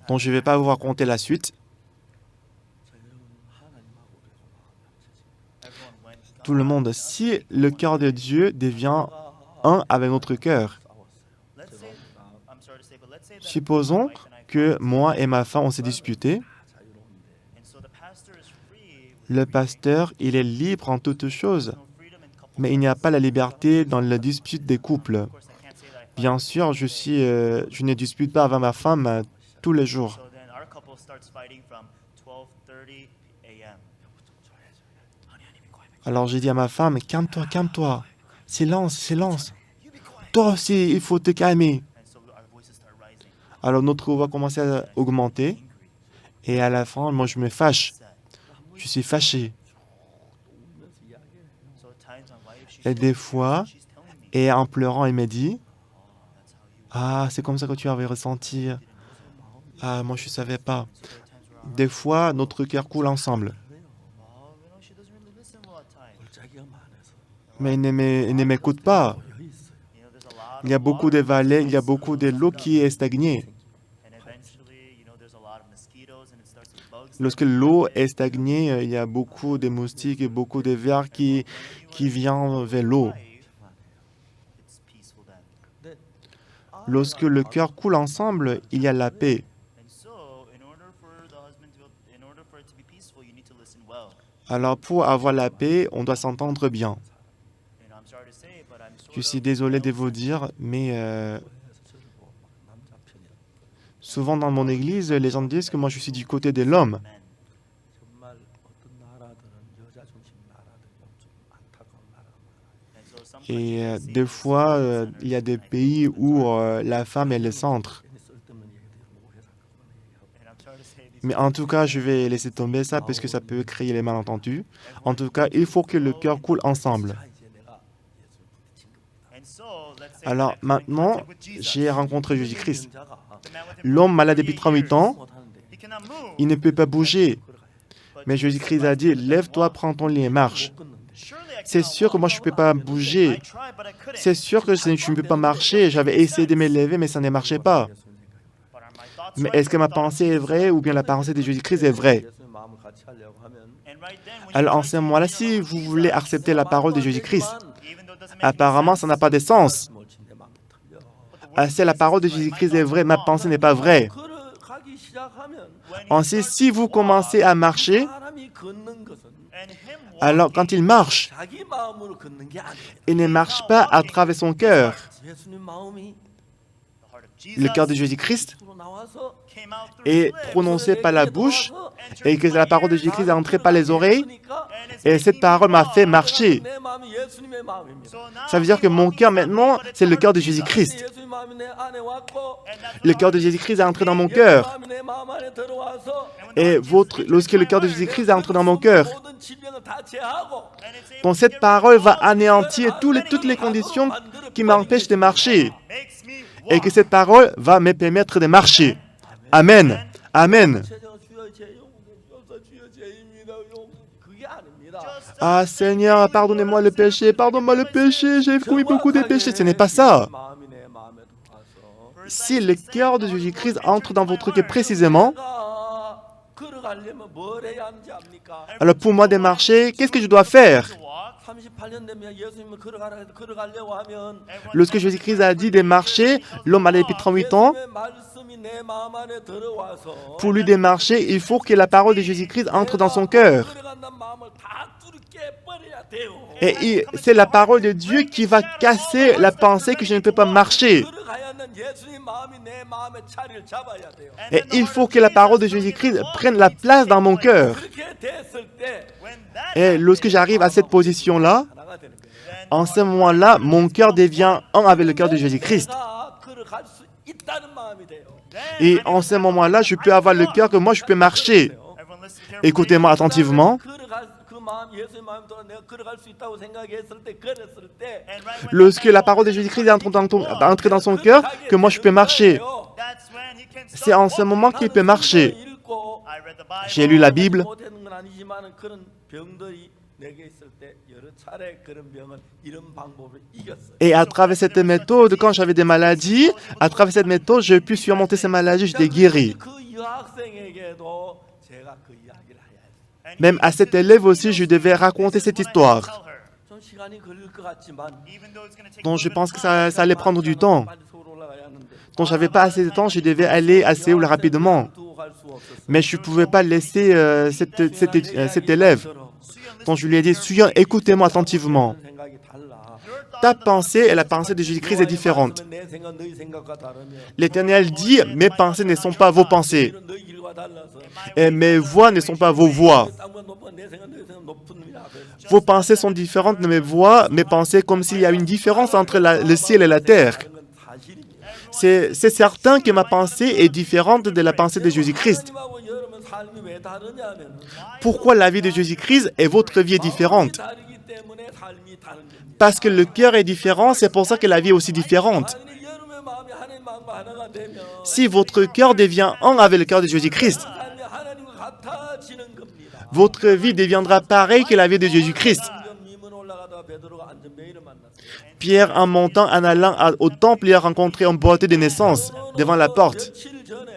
Donc je ne vais pas vous raconter la suite. 하나님하고 우리가 마음이 합쳐지고 Tout le monde, si le cœur de Dieu devient un avec notre cœur, supposons que moi et ma femme, on s'est disputé. Le pasteur, il est libre en toutes choses, mais il n'y a pas la liberté dans la dispute des couples. Bien sûr, je ne dispute pas avec ma femme tous les jours. Alors j'ai dit à ma femme, calme-toi, calme-toi. Silence, silence. Toi aussi, il faut te calmer. Alors notre voix commence à augmenter. Et à la fin, moi je me fâche. Je suis fâché. Et des fois, et en pleurant, elle me dit, ah, c'est comme ça que tu avais ressenti. Ah, moi je ne savais pas. Des fois, notre cœur coule ensemble. 골짜기가 많아서 Mais il ne m'écoute pas. 여유 있어요. Il y a beaucoup de vallées, il y a beaucoup de l'eau qui est stagnée. Lorsque l'eau est stagnée, il y a beaucoup de moustiques et beaucoup de vers qui viennent vers l'eau. Lorsque le cœur coule ensemble, il y a la paix. Alors pour avoir la paix, on doit s'entendre bien. Je suis désolé de vous dire, mais 해서 저를 보고 막 남자 편이라고. souvent dans mon église, les gens disent que moi je suis du côté de l'homme. 정말 어떤 나라들은 여자 중심 나라들이 좀 안타까운 나라가 많아요. Et des fois, il y a des pays où la femme est le centre. 괜히 쓸데없는 얘기들 오해 사건만 얘기하고. Mais en tout cas, je vais laisser tomber ça parce que ça peut créer les malentendus. En tout cas, il faut que le cœur coule ensemble. 자, 이제 내가 예수를 부딪힌 겁니다. Alors maintenant, j'ai rencontré Jésus-Christ. 자가 L'homme malade depuis 38 ans, 못하는데 il ne peut pas bouger. Mais Jésus-Christ a dit, lève-toi, prends ton lit et marche. 못 걷는데 C'est sûr que moi, je ne peux pas bouger. C'est sûr que je ne peux pas marcher. J'avais essayé de me lever, mais ça ne marchait pas. 예수님 생각해요. Mais est-ce que ma pensée est vraie ou bien la pensée de Jésus-Christ est vraie? 예수님 마음을 같이 하려고 하면 Alors en ce moment-là, si vous voulez accepter la parole de Jésus-Christ, apparemment, ça n'a pas de sens. 뭐지 내 마음이 틀려. Ah, si la parole de Jésus-Christ est vraie, ma pensée n'est pas vraie. 걸어가기 시작하면 Ensuite, si vous commencez à marcher, 사람이 걷는 것은 alors quand il marche, 자기 마음으로 걷는 게 아니에요. il ne marche pas à travers son cœur. 예수님 마음이 Le cœur de Jésus-Christ 으로 나와서 est prononcé par la bouche et que la parole de Jésus-Christ est entrée par les oreilles. Et cette parole m'a fait marcher. 내 마음이 예수님의 마음입니다. Ça veut dire que mon cœur maintenant, c'est le cœur de Jésus-Christ. 예수님 마음이 내 안에 왔고 Le cœur de Jésus-Christ est entré dans mon cœur. 마음이 내 마음 안에 들어와서 Et lorsque le cœur de Jésus-Christ est entré dans mon cœur, 모든 질병을 다 제하고 donc cette parole va anéantir toutes les conditions qui m'empêchent de marcher. Et que cette parole va me permettre de marcher. Amen. Amen. 제자가 주여 제 영혼을 주옵소서 주여 죄입니다. 그게 아닙니다. Ah Seigneur, pardonnez-moi le péché, pardonne-moi le péché, j'ai commis beaucoup de péchés. Ce n'est pas ça. 마음이 내 마음에 들어와서 Si le cœur de Jésus-Christ entre dans votre cœur précisément, 걸어가려면 뭘 해야 하는지 압니까? alors pour moi de marcher, qu'est-ce que je dois faire? 38년 되면 예수님은 걸어가려고 하면 Lorsque Jésus-Christ a dit de marcher, l'homme allait depuis 38 ans. 예수님의 말씀이 내 마음 안에 들어와서 Pour lui de marcher, il faut que la parole de Jésus-Christ entre dans son cœur. 걸어간다는 마음을 다 뚫게 버려야 돼요. Et c'est la parole de Dieu qui va casser la pensée que je ne peux pas marcher. 걸어가야 하는 예수님 마음이 내 마음에 자리를 잡아야 돼요. Et il faut que la parole de Jésus-Christ prenne la place dans mon cœur. 그렇게 됐을 때 Et lorsque j'arrive à cette position-là, 하나가 되는 거예요. en ce moment-là, mon cœur devient un avec le cœur de Jésus-Christ. 내가 걸어갈 수 있다는 마음이 돼요. Et en ce moment-là, je peux avoir le cœur que moi, je peux marcher. Écoutez-moi attentivement. 걸어갈 그 마음 예수의 마음이 돌아 내가 걸어갈 수 있다고 생각했을 때 걸었을 때 Lorsque la parole de Jésus-Christ est entrée dans son cœur, que moi, je peux marcher. C'est en ce moment qu'il peut marcher. 읽고 J'ai lu la Bible. 못하는 건 아니지만은 그런 병들이 내게 있을 때 여러 차례 그런 병은 이런 방법으로 이겼어요. Et à travers cette méthode, quand j'avais des maladies, à travers cette méthode, j'ai pu surmonter ces maladies, j'étais guéri. 그 여학생에게도 제가 그 이야기를 해야 해요. Même à cet élève aussi, je devais raconter cette histoire. 좀 시간이 걸릴 것 같지만 Donc je pense que ça allait prendre du temps. 빨리 서울 올라가야 하는데 Donc j'avais pas assez de temps, je devais aller à Séoul rapidement. 두고 갈 수 없었어요. Mais je ne pouvais pas laisser cet élève. Donc je lui ai dit, Suyan, écoutez-moi attentivement. 생각이 달라. Ta pensée et la pensée de Jésus-Christ est différente. 내 생각 너희 생각과 다르며 L'Éternel dit, mes pensées ne sont pas vos pensées. 너희 길과 달라서 Et mes voix ne sont pas vos voix. 땅보다 높은 내 생각 너희 생각 높은 놈이 앞에 Vos pensées sont différentes de mes voix, mes pensées, comme s'il y a une différence entre le ciel et la terre. 건 사실입니다. C'est certain que ma pensée est différente de la pensée de Jésus-Christ. 하나님하고 여러분 삶이 왜 다르냐면 Pourquoi la vie de Jésus-Christ et votre vie est différente? 다르기 때문에 삶이 다른 겁니다. Parce que le cœur est différent, c'est pour ça que la vie est aussi différente. 아니 여러분의 마음이 하나님 마음과 하나가 되면 Si votre cœur devient un avec le cœur de Jésus-Christ, 삶이 하나님과 같아지는 겁니다. votre vie deviendra pareille que la vie de Jésus-Christ. 방금 미문 올라가다가 베드로가 안전뱅이를 만났어요. Pierre, en montant, en allant au temple, il a rencontré un boiteux de naissance devant la porte. 며칠 전에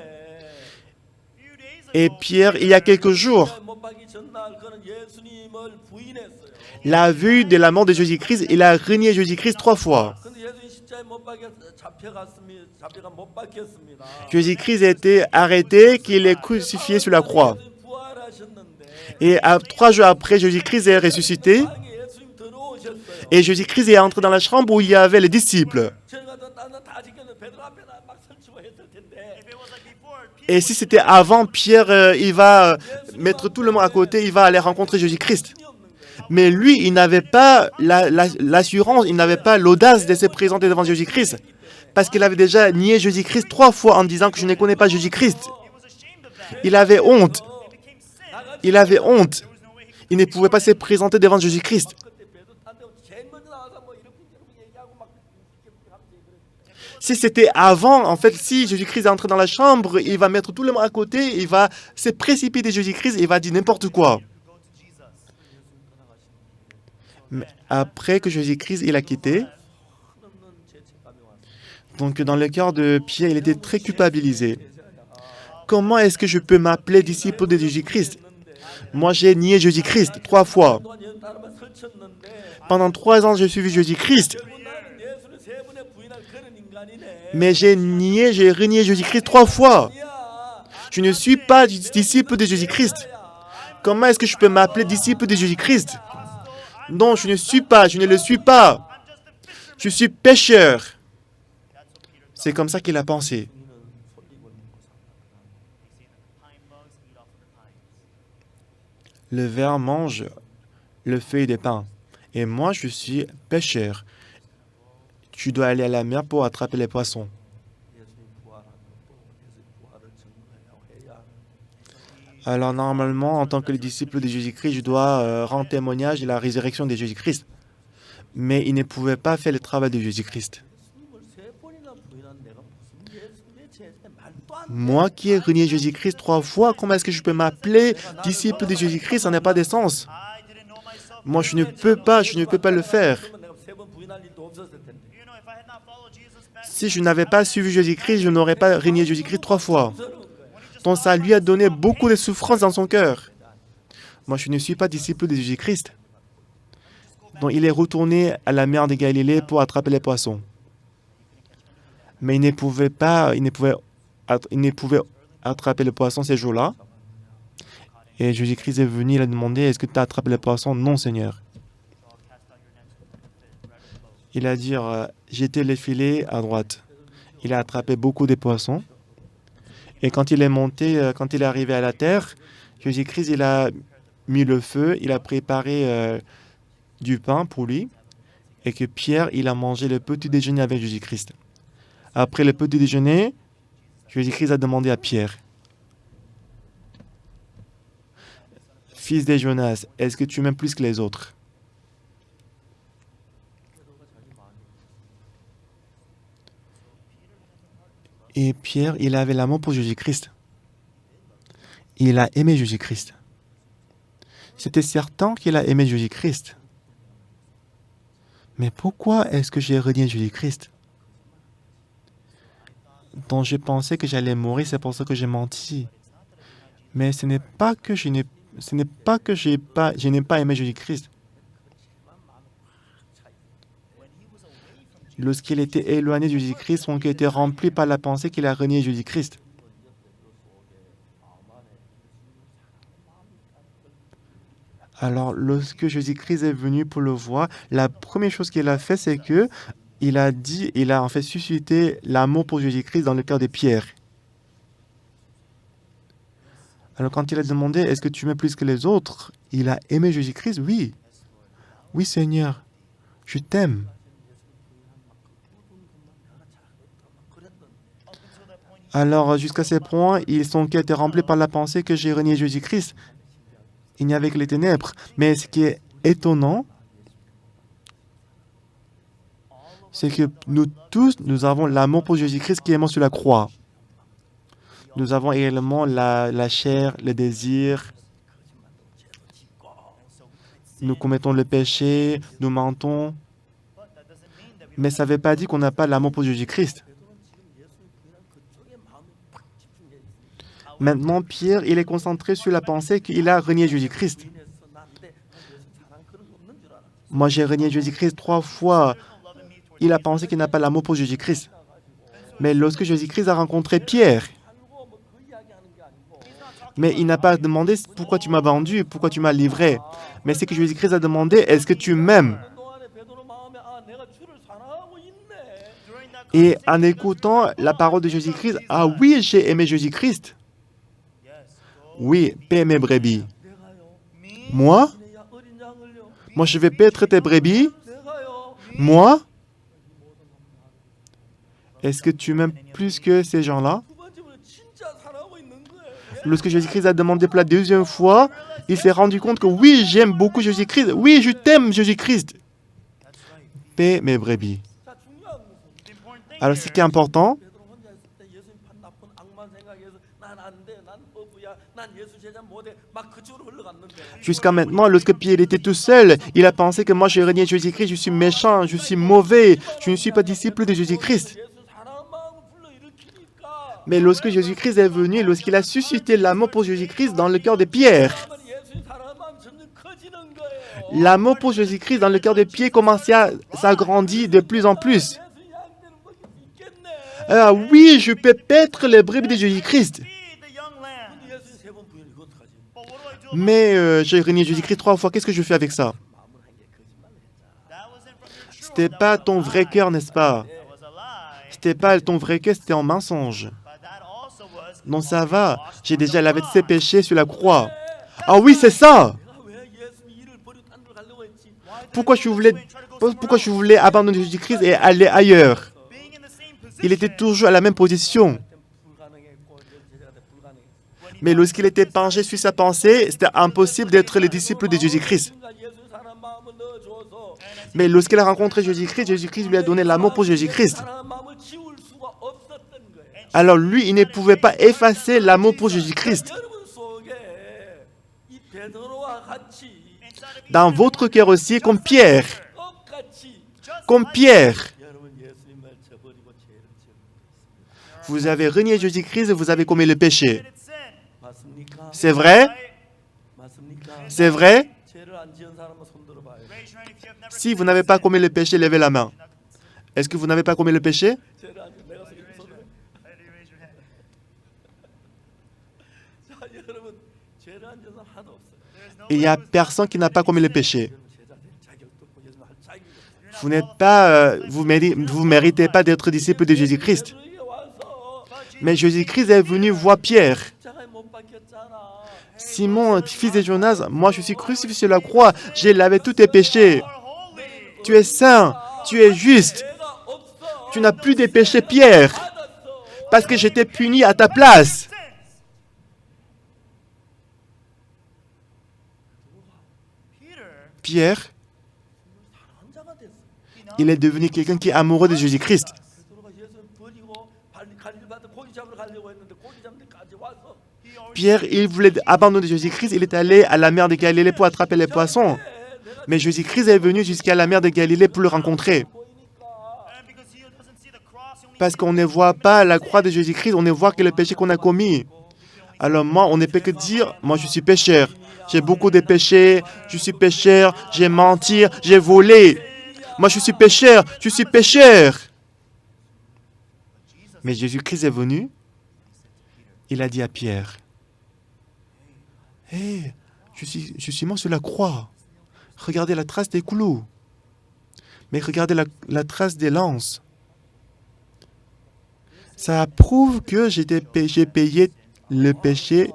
Et Pierre, il y a quelques jours, 못 박이 전날 그는 예수님을 부인했어요. la vue de la mort de Jésus-Christ, il a renié Jésus-Christ 3 fois. 근데 예수님 십자가에 못 박혀 잡혀가 못 박혔습니다. Jésus-Christ a été arrêté, qu'il est crucifié sur la croix. 예수님 부활하셨는데 Et 3 jours après, Jésus-Christ est ressuscité. 방에 예수님 들어오셨어요. Et Jésus-Christ est entré dans la chambre où il y avait les disciples. 저희 같은 나는 다 지켰는데 베드로 앞에 막 설치고 했을 텐데 Et si c'était avant, Pierre, il va mettre tout le monde à côté, il va aller rencontrer Jésus-Christ. Mais lui, il n'avait pas l'assurance, il n'avait pas l'audace de se présenter devant Jésus-Christ. Parce qu'il avait déjà nié Jésus-Christ 3 fois en disant que je ne connais pas Jésus-Christ. Il avait honte. Il avait honte. Il ne pouvait pas se présenter devant Jésus-Christ. 그때 베드로한테 제일 먼저 나와서 뭐 이렇게 얘기하고 막 Si c'était avant, en fait, si Jésus-Christ est entré dans la chambre, il va mettre tout le monde à côté, il va se précipiter Jésus-Christ, il va dire n'importe quoi. Mais après que Jésus-Christ il a quitté, 없는 죄책감이 왔어요. donc dans le cœur de Pierre, il était très culpabilisé. Comment est-ce que je peux m'appeler disciple de Jésus-Christ? Moi, j'ai nié Jésus-Christ 3 fois. 또한 예수 따르면 설쳤는데 Pendant 3 ans, j'ai suivi Jésus-Christ. 나는 예수를 3번에 부인할 그런 인간이네. Mais j'ai renié Jésus-Christ 3 fois. 야, Je ne suis pas disciple de Jésus-Christ. Comment est-ce que je peux m'appeler disciple de Jésus-Christ? Non, je ne le suis pas. Je suis pécheur. C'est comme ça qu'il a pensé. Le ver mange le feuille des pins. Et moi, je suis pêcheur. Tu dois aller à la mer pour attraper les poissons. 예수님 부활하면 또 예수님 부활을 증거해야 해야 Alors normalement, en tant que le disciple de Jésus-Christ, je dois rendre témoignage de la résurrection de Jésus-Christ. Mais il ne pouvait pas faire le travail de Jésus-Christ. 예수님을 3번이나 부인한 내가 무슨 예수님의 제자 말도 안 돼. Moi qui ai renié Jésus-Christ 3 fois, comment est-ce que je peux m'appeler disciple de Jésus-Christ? Ça n'a pas de sens. Moi, je ne peux pas le faire. 그러면 내가 3번 부인할 일도 없었을 텐데. Si je n'avais pas suivi Jésus-Christ, je n'aurais pas renié Jésus-Christ 3 fois. Donc ça lui a donné beaucoup de souffrance dans son cœur. Moi, je ne suis pas disciple de Jésus-Christ. Donc il est retourné à la mer de Galilée pour attraper les poissons. Mais il ne pouvait attraper les poissons ces jours-là. Et Jésus-Christ est venu, il a demandé, est-ce que tu as attrapé les poissons? Non, Seigneur. Il a dit, jetez les filets à droite. Il a attrapé beaucoup de poissons. Et quand il est monté, quand il est arrivé à la terre, Jésus-Christ, il a mis le feu, il a préparé du pain pour lui. Et que Pierre, il a mangé le petit déjeuner avec Jésus-Christ. Après le petit déjeuner, Jésus-Christ a demandé à Pierre, fils de Jonas, est-ce que tu m'aimes plus que les autres? Et Pierre, il avait l'amour pour Jésus-Christ. Il a aimé Jésus-Christ. C'était certain qu'il a aimé Jésus-Christ. Mais pourquoi est-ce que j'ai renié Jésus-Christ? Donc je pensais que j'allais mourir, c'est pour ça que j'ai menti. Mais ce n'est pas que je n'ai pas aimé Jésus-Christ. Lorsqu'il était éloigné de Jésus-Christ, son cœur était rempli par la pensée qu'il a renié Jésus-Christ. Alors, lorsque Jésus-Christ est venu pour le voir, la première chose qu'il a fait, c'est que il a en fait suscité l'amour pour Jésus-Christ dans le cœur de Pierre. Alors, quand il a demandé, est-ce que tu m'aimes plus que les autres? Il a aimé Jésus-Christ, oui. Oui, Seigneur, je t'aime. Alors, jusqu'à ce point, son cœur était rempli par la pensée que j'ai renié Jésus-Christ. Il n'y avait que les ténèbres. Mais ce qui est étonnant, c'est que nous tous, nous avons l'amour pour Jésus-Christ qui est mort sur la croix. Nous avons également la chair, le désir. Nous commettons le péché, nous mentons. Mais ça ne veut pas dire qu'on n'a pas l'amour pour Jésus-Christ. Maintenant, Pierre, il est concentré sur la pensée qu'il a renié Jésus-Christ. Moi, j'ai renié Jésus-Christ 3 fois. Il a pensé qu'il n'a pas l'amour pour Jésus-Christ. Mais lorsque Jésus-Christ a rencontré Pierre, mais il n'a pas demandé pourquoi tu m'as vendu, pourquoi tu m'as livré. Mais c'est que Jésus-Christ a demandé, est-ce que tu m'aimes? Et en écoutant la parole de Jésus-Christ, ah oui, j'ai aimé Jésus-Christ. Oui, paie mes brebis. Moi? Moi, je vais paître tes brebis? Moi? Est-ce que tu m'aimes plus que ces gens-là? Lorsque Jésus-Christ a demandé pour la deuxième fois, il s'est rendu compte que oui, j'aime beaucoup Jésus-Christ. Oui, je t'aime, Jésus-Christ. Paie mes brebis. Alors, ce qui est important, jusqu'à maintenant, lorsque Pierre était tout seul, il a pensé que moi j'ai renié Jésus-Christ, je suis méchant, je suis mauvais, je ne suis pas disciple de Jésus-Christ. Mais lorsque Jésus-Christ est venu, lorsqu'il a suscité l'amour pour Jésus-Christ dans le cœur de Pierre, l'amour pour Jésus-Christ dans le cœur de Pierre commençait à s'agrandir de plus en plus. Ah oui, je peux paître les brebis de Jésus-Christ. Mais j'ai renié Jésus-Christ 3 fois. Qu'est-ce que je fais avec ça? C'était pas ton vrai cœur, n'est-ce pas? C'était pas ton vrai cœur, c'était un mensonge. Non, ça va. J'ai déjà lavé de ses péchés sur la croix. Ah oui, c'est ça. Pourquoi je voulais abandonner Jésus-Christ et aller ailleurs? Il était toujours à la même position. Mais lorsqu'il était penché sur sa pensée, c'était impossible d'être le disciple de Jésus-Christ. Mais lorsqu'il a rencontré Jésus-Christ, Jésus-Christ lui a donné l'amour pour Jésus-Christ. Alors lui, il ne pouvait pas effacer l'amour pour Jésus-Christ. Dans votre cœur aussi, comme Pierre. Comme Pierre. Vous avez renié Jésus-Christ et vous avez commis le péché. C'est vrai? C'est vrai? Si vous n'avez pas commis le péché, levez la main. Est-ce que vous n'avez pas commis le péché? 죄를 안 져. 내가 손을 자, 여러분 죄를 안 져서 하나도 없어요. Il n'y a personne qui n'a pas commis le péché. 여러분 제자 될 자격도 없고 예수 할 자격이 없어요. Vous n'êtes pas, vous méritez pas d'être disciple de Jésus-Christ. 베드로에게 와서 Mais Jésus-Christ est venu voir Pierre. 십자가에 못 박혔잖아. Simon, fils de Jonas, moi je suis crucifié sur la croix. J'ai lavé tous tes péchés. Tu es saint, tu es juste. 죄가 없어. Tu n'as plus de péchés, Pierre, 받았어. parce que j'étais puni à ta place. Pierre, 환자가 됐어. il est devenu quelqu'un qui est amoureux de Jésus-Christ. 베드로가 예수를 버리고 갈릴 받아 고기 잡으러 가려고 했는데 고기 잡는 데까지 와서 Pierre, il voulait abandonner Jésus-Christ. Il est allé à la mer de Galilée pour attraper les poissons. Mais Jésus-Christ est venu jusqu'à la mer de Galilée pour le rencontrer. Parce qu'on ne voit pas la croix de Jésus-Christ, on ne voit que le péché qu'on a commis. Alors moi, on ne peut que dire, moi je suis pécheur. J'ai beaucoup de péchés, je suis pécheur, j'ai menti, j'ai volé. Moi je suis pécheur, je suis pécheur. Mais Jésus-Christ est venu, il a dit à Pierre, « Hé, je suis mort sur la croix. Regardez la trace des clous. Mais regardez la trace des lances. Ça prouve que j'ai payé le péché.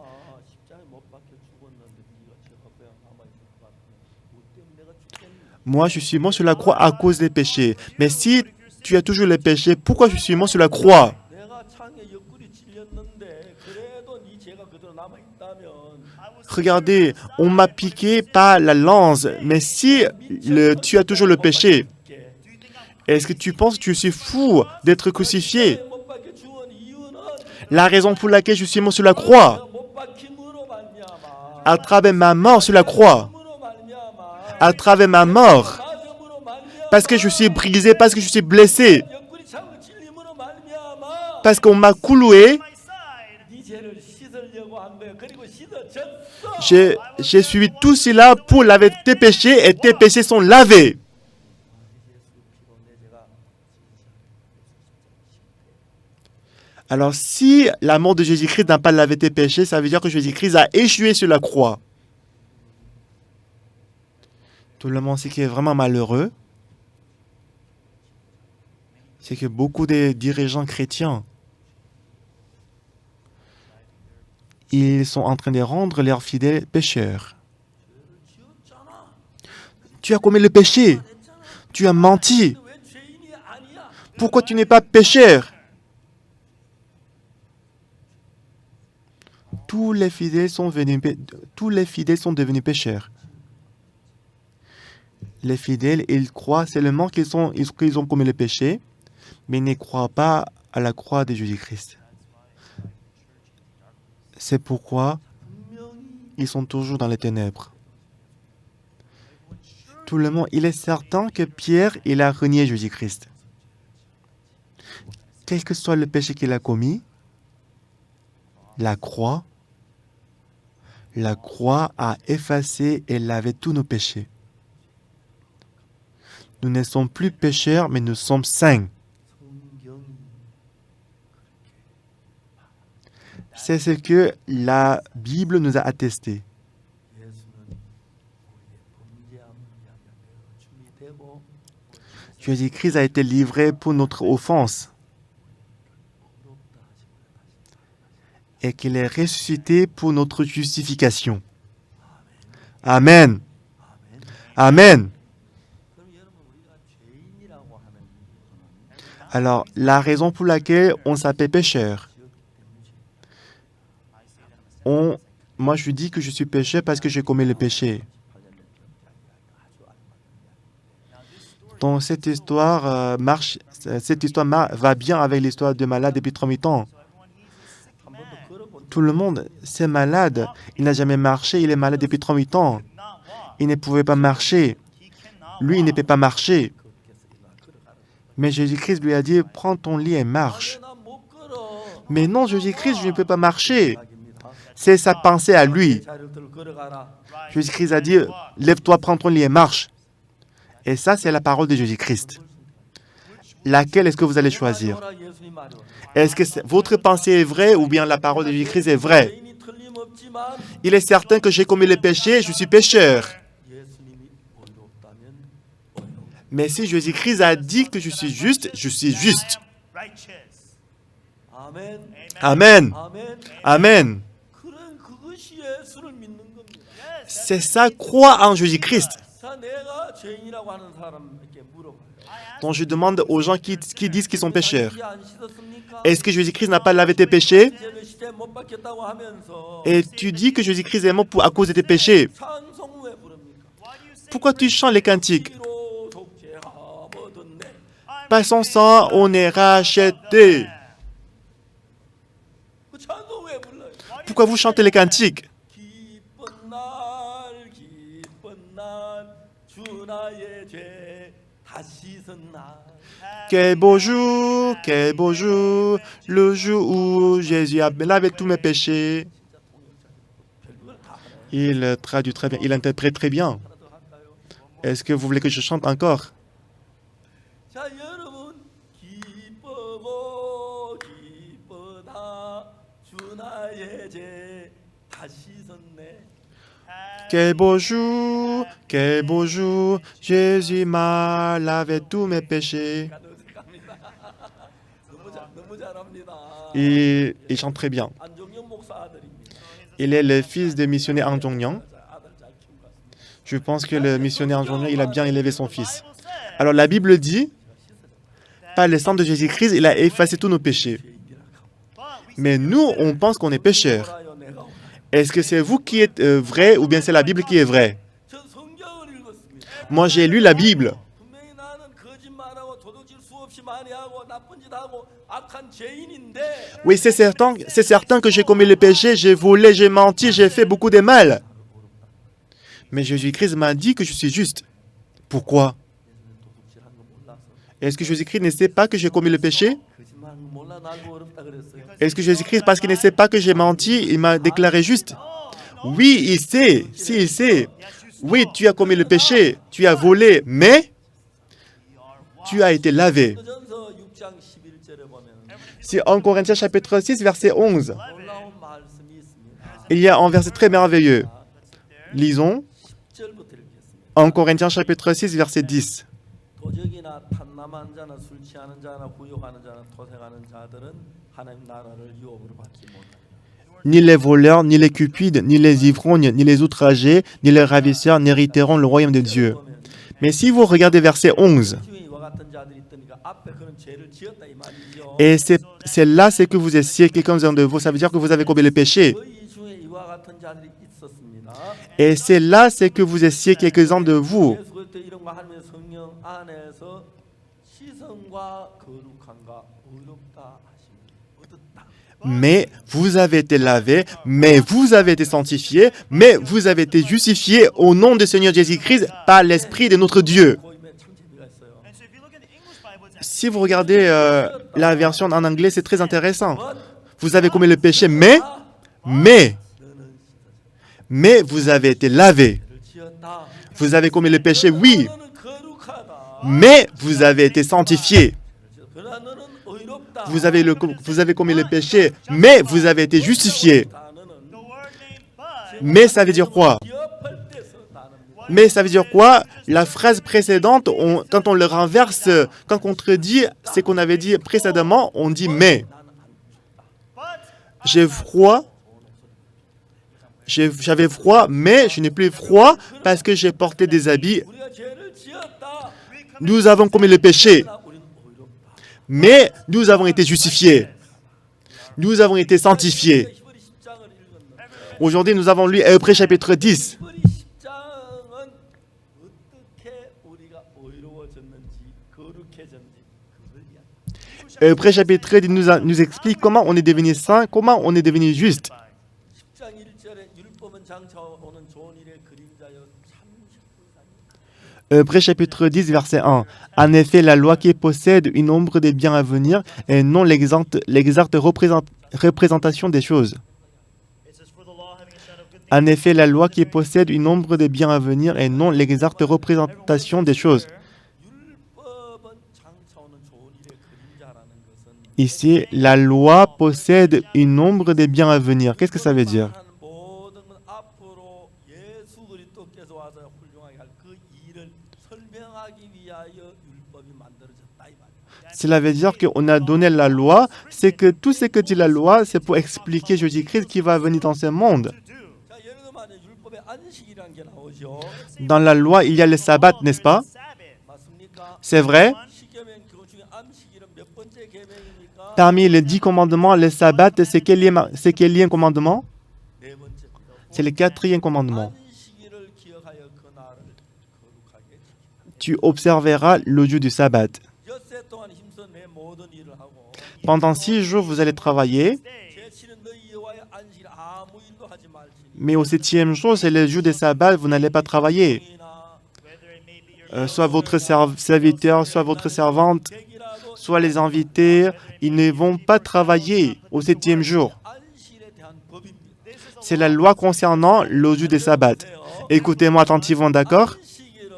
십자가에 못 박혀 죽었는데 네가 죄가 그냥 남아 있는 것 같으면 뭐 때문에 내가 죽겠니? Moi, je suis mort sur la croix à cause des péchés. Mais si tu as toujours les péchés, pourquoi je suis mort sur la croix? 내가 창에 옆구리 찔렸는데 그래도 네 죄가 그대로 남아 있다면 Regardez, on m'a piqué par la lance. Mais si tu as toujours le péché, est-ce que tu penses que je suis fou d'être crucifié? 못 박혀 죽은 이유는 La raison pour laquelle je suis mort sur la croix, 못 박힘으로 말미암아 à travers ma mort sur la croix, 으로 말미암아 à travers ma mort, 맞음으로 말미암아 parce que je suis brisé, parce que je suis blessé, 옆구리 창을 찔림으로 말미암아 parce qu'on m'a cloué, 네 죄를 씻으려고 한 거야. 그리고 씻어졌어. j'ai suivi tout cela pour laver tes péchés et tes péchés sont lavés. Alors si la mort de Jésus-Christ n'a pas lavé tes péchés, ça veut dire que Jésus-Christ a échoué sur la croix. Tout le monde, ce qui est vraiment malheureux, c'est que beaucoup de dirigeants chrétiens, ils sont en train de rendre leurs fidèles pécheurs. Tu as commis le péché. Tu as menti. 왜 죄인이 아니야? Pourquoi tu n'es pas pécheur? Tous les fidèles sont devenus pécheurs. Les fidèles, ils croient seulement qu'ils ont commis le péché, mais ils ne croient pas à la croix de Jésus-Christ. C'est pourquoi ils sont toujours dans les ténèbres. Tout le monde, il est certain que Pierre, il a renié Jésus-Christ. Quel que soit le péché qu'il a commis, la croix a effacé et lavé tous nos péchés. Nous ne sommes plus pécheurs, mais nous sommes saints. C'est ce que la Bible nous a attesté. Jésus-Christ a été livré pour notre offense et qu'il est ressuscité pour notre justification. Amen. Amen. Alors, la raison pour laquelle on s'appelle pécheur, moi je dis que je suis pécheur parce que j'ai commis le péché. Donc cette histoire va bien avec l'histoire de malade depuis 38 ans. Tout le monde, c'est malade. Il n'a jamais marché, il est malade depuis 38 ans. Il ne pouvait pas marcher. Lui, il ne peut pas marcher. Mais Jésus-Christ lui a dit, prends ton lit et marche. Mais non, Jésus-Christ, je ne peux pas marcher. C'est sa pensée à lui. Jésus-Christ a dit, lève-toi, prends ton lit et marche. Et ça, c'est la parole de Jésus-Christ. Laquelle est-ce que vous allez choisir? Est-ce que votre pensée est vraie ou bien la parole de Jésus-Christ est vraie? Il est certain que j'ai commis le péché, je suis pécheur. Mais si Jésus-Christ a dit que je suis juste, je suis juste. Amen. Amen. C'est ça, croire en Jésus-Christ. Donc je demande aux gens qui disent qu'ils sont pécheurs. Est-ce que Jésus-Christ n'a pas lavé tes péchés? Et tu dis que Jésus-Christ est mort à cause de tes péchés. Pourquoi tu chantes les cantiques? Par son sang, on est racheté. Pourquoi vous chantez les cantiques? Quel beau jour, le jour où Jésus a lavé tous mes péchés. Il traduit très bien, il interprète très bien. Est-ce que vous voulez que je chante encore? Quel beau jour, Jésus m'a lavé tous mes péchés. Il chante très bien. Il est le fils du missionnaire An Jong-Nyang. Je pense que le missionnaire An Jong-Nyang, il a bien élevé son fils. Alors la Bible dit, par le sang de Jésus-Christ, il a effacé tous nos péchés. Mais nous, on pense qu'on est pécheurs. Est-ce que c'est vous qui êtes vrai ou bien c'est la Bible qui est vraie? Moi, j'ai lu la Bible. Oui, c'est certain que j'ai commis le péché, j'ai volé, j'ai menti, j'ai fait beaucoup de mal. Mais Jésus-Christ m'a dit que je suis juste. Pourquoi? Est-ce que Jésus-Christ ne sait pas que j'ai commis le péché? Est-ce que Jésus-Christ, parce qu'il ne sait pas que j'ai menti, il m'a déclaré juste? Oui, il sait. Si, il sait. Oui, tu as commis le péché, tu as volé, mais tu as été lavé. Si en Corinthiens chapitre 6, verset 11, il y a un verset très merveilleux. Lisons. En Corinthiens chapitre 6, verset 10. Ni les voleurs, ni les cupides, ni les ivrognes, ni les outragés, ni les ravisseurs n'hériteront le royaume de Dieu. Mais si vous regardez verset 11, et c'est là ce que vous essayez quelqu'un de vous, ça veut dire que vous avez commis le péché. Et c'est là ce que vous essayez quelques-uns de vous. Mais vous avez été lavé, mais vous avez été sanctifié, mais vous avez été justifié au nom du Seigneur Jésus-Christ par l'Esprit de notre Dieu. Si vous regardez la version en anglais, c'est très intéressant. Vous avez commis le péché, mais vous avez été lavé. Vous avez commis le péché, oui, mais vous avez été sanctifié. Vous avez commis le péché, mais vous avez été justifié. Mais ça veut dire quoi? La phrase précédente, quand on le renverse, quand on contredit ce qu'on avait dit précédemment, on dit « mais ». J'avais froid, mais je n'ai plus froid parce que j'ai porté des habits. Nous avons commis le péché, mais nous avons été justifiés. Nous avons été sanctifiés. Aujourd'hui, nous avons lu Hébreux chapitre 10. Hébreux chapitre 10 nous explique comment on est devenu saint, comment on est devenu juste. Hébreux chapitre 10, verset 1. En effet, la loi qui possède une ombre des biens à venir et non l'exacte représentation des choses. En effet, la loi qui possède une ombre des biens à venir et non l'exacte représentation des choses. Ici, la loi possède une ombre des biens à venir. Qu'est-ce que ça veut dire? 하는 모든 건 앞으로 예수 그리스도께서 와서 훌륭하게 할 그 일을 설명하기 위하여 율법이 만들어졌다 이 말이에요. Cela veut dire qu'on a donné la loi, c'est que tout ce que dit la loi, c'est pour expliquer Jésus-Christ qui va venir dans ce monde. 자, 예를 들면 말이에요. 율법에 안식이라는 게 나오죠. Dans la loi, il y a le sabbat, n'est-ce pas? 맞습니까? C'est vrai. 십계명 그 중에 안식일은 몇 번째 계명입니까? Parmi les 10 commandements, le sabbat, c'est quel commandement? 네 번째. C'est le 4e commandement. 안식일을 기억하여 그 날을 거룩하게 지키라. Tu observeras le jour du sabbat. 엿새 동안 힘써 내 모든 일을 하고 Pendant 6 jours, vous allez travailler, 제7은 너희 여호와의 안식일 아무 일도 하지 말지니 mais au 7e jour, c'est le jour du sabbat, vous n'allez pas travailler. Soit votre serviteur, soit votre servante, 백이라도 soit les invités, ils ne vont pas travailler au 7e jour. 안식일에 대한 법입니다. C'est la loi concernant le jour des sabbats. Écoutez-moi attentivement, d'accord? 안식일은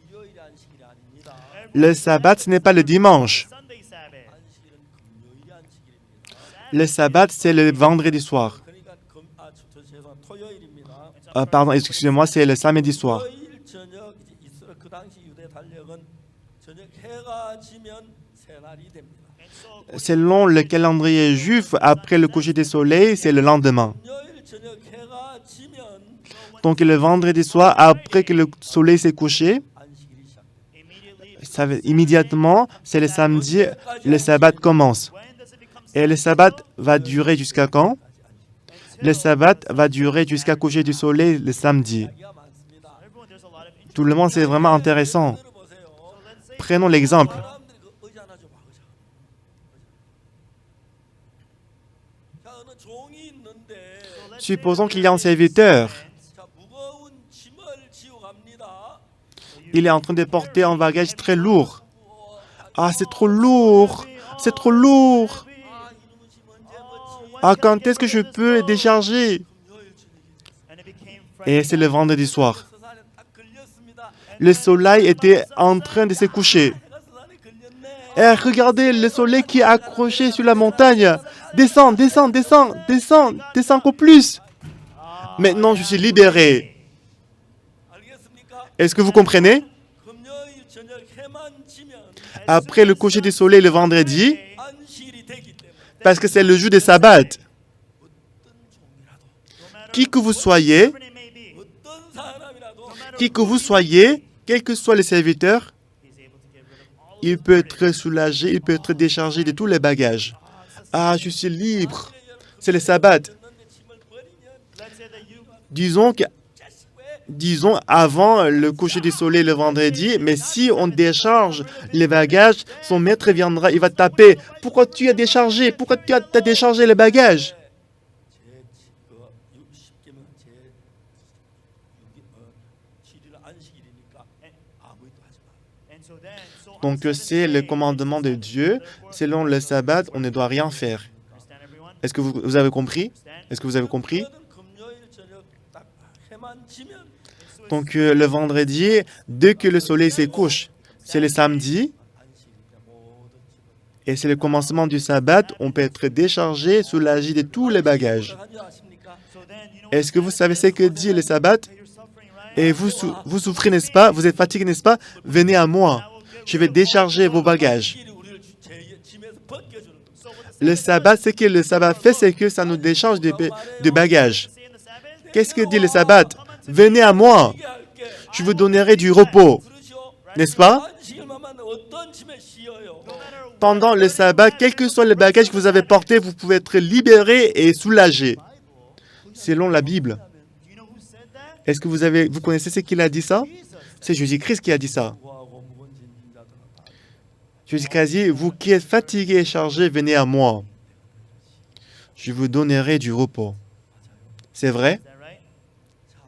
일요일의 안식일이 아닙니다. Le sabbat, ce n'est pas le dimanche. 안식일은 금요일의 안식일입니다. Le sabbat, c'est le vendredi soir. 그러니까 죄송합니다. 토요일입니다. Pardon, excusez-moi, c'est le samedi soir. 토요일 저녁 이제 이스라엘 그 당시 유대 달력은 저녁 해가 지면 새날이 됩니다. Selon le calendrier juif, après le coucher du soleil, c'est le lendemain. 금요일 저녁 해가 지면 Donc le vendredi soir, après que le soleil s'est couché, 안식일이 시작. immédiatement, c'est le samedi, le sabbat commence. Et le sabbat va durer jusqu'à quand? Le sabbat va durer jusqu'à coucher du soleil le samedi. 이가 많습니다. Tout le monde, c'est vraiment intéressant. 들어보세요. Prenons l'exemple. 사람들이 그 의자 하나 좀 봐, 의자. 자, 어느 종이 있는데 Supposons qu'il y a un serviteur. 자, 무거운 짐을 지고 갑니다. Il est en train de porter un bagage très lourd. Ah, c'est trop lourd. C'est trop lourd. 아, 이놈의 짐 언제 뻗지? Ah, quand est-ce que je peux décharger? 금요일 저녁에 Et c'est le vendredi soir. 서산에 딱 걸렸습니다. Le soleil était en train de se coucher. 해가 서산에 걸렸네. Eh, regardez le soleil qui est accroché sur la montagne. Descends, descends, descends, descends, descends encore plus. Maintenant, je suis libéré. 알겠습니까? Est-ce que vous comprenez? 금요일 저녁 해만 지면 Après le coucher du soleil le vendredi, 안식일이 되기 때문에 parce que c'est le jour des sabbats, qui que vous soyez, 어떤 사람이라도 qui que vous soyez, quels que soient les serviteurs, il peut être soulagé, il peut être déchargé de tous les bagages. Ah, je suis libre. C'est le sabbat. 졌는데 짐을 버리면 Disons avant le coucher du soleil le vendredi, mais si on décharge les bagages, son maître viendra, il va taper. Pourquoi tu as déchargé? Pourquoi tu as déchargé les bagages? 그 10계명 제 7일 안식일이니까 아무것도 하지 마. Donc c'est le commandement de Dieu. Selon le sabbat, on ne doit rien faire. Est-ce que vous avez compris? Est-ce que vous avez compris? 금요일 저녁 딱 해만 지면 Donc le vendredi, dès que le soleil se couche, c'est le samedi 안식일이니까 모든 짐을 et c'est le commencement du sabbat. On peut être déchargé, soulagé de tous les bagages. 하지 아십니까? Est-ce que vous savez ce que dit le sabbat? Et vous souffrez, n'est-ce pas? Vous êtes fatigué, n'est-ce pas? Venez à moi. Je vais décharger vos bagages. 안식일이 우리를 제 짐에서 벗겨주는 겁니다. Le sabbat, ce que le sabbat fait, c'est que ça nous décharge de bagages. Qu'est-ce que dit le sabbat? Venez à moi. 이게 할게. Je vous donnerai du repos. 그러시오. N'est-ce pas? 안식일만 어떤 짐에 씌어요. Pendant le sabbat, quels que soient les bagages que vous avez portés, vous pouvez être libéré et soulagé. Selon la Bible. Est-ce que vous connaissez ce qu'il a dit ça? C'est Jésus-Christ qui a dit ça. 구하고 무거운 짐진 자들아 다 Jésus-Christ a dit, vous qui êtes fatigués et chargés, venez à moi. Je vous donnerai du repos. C'est vrai? 자,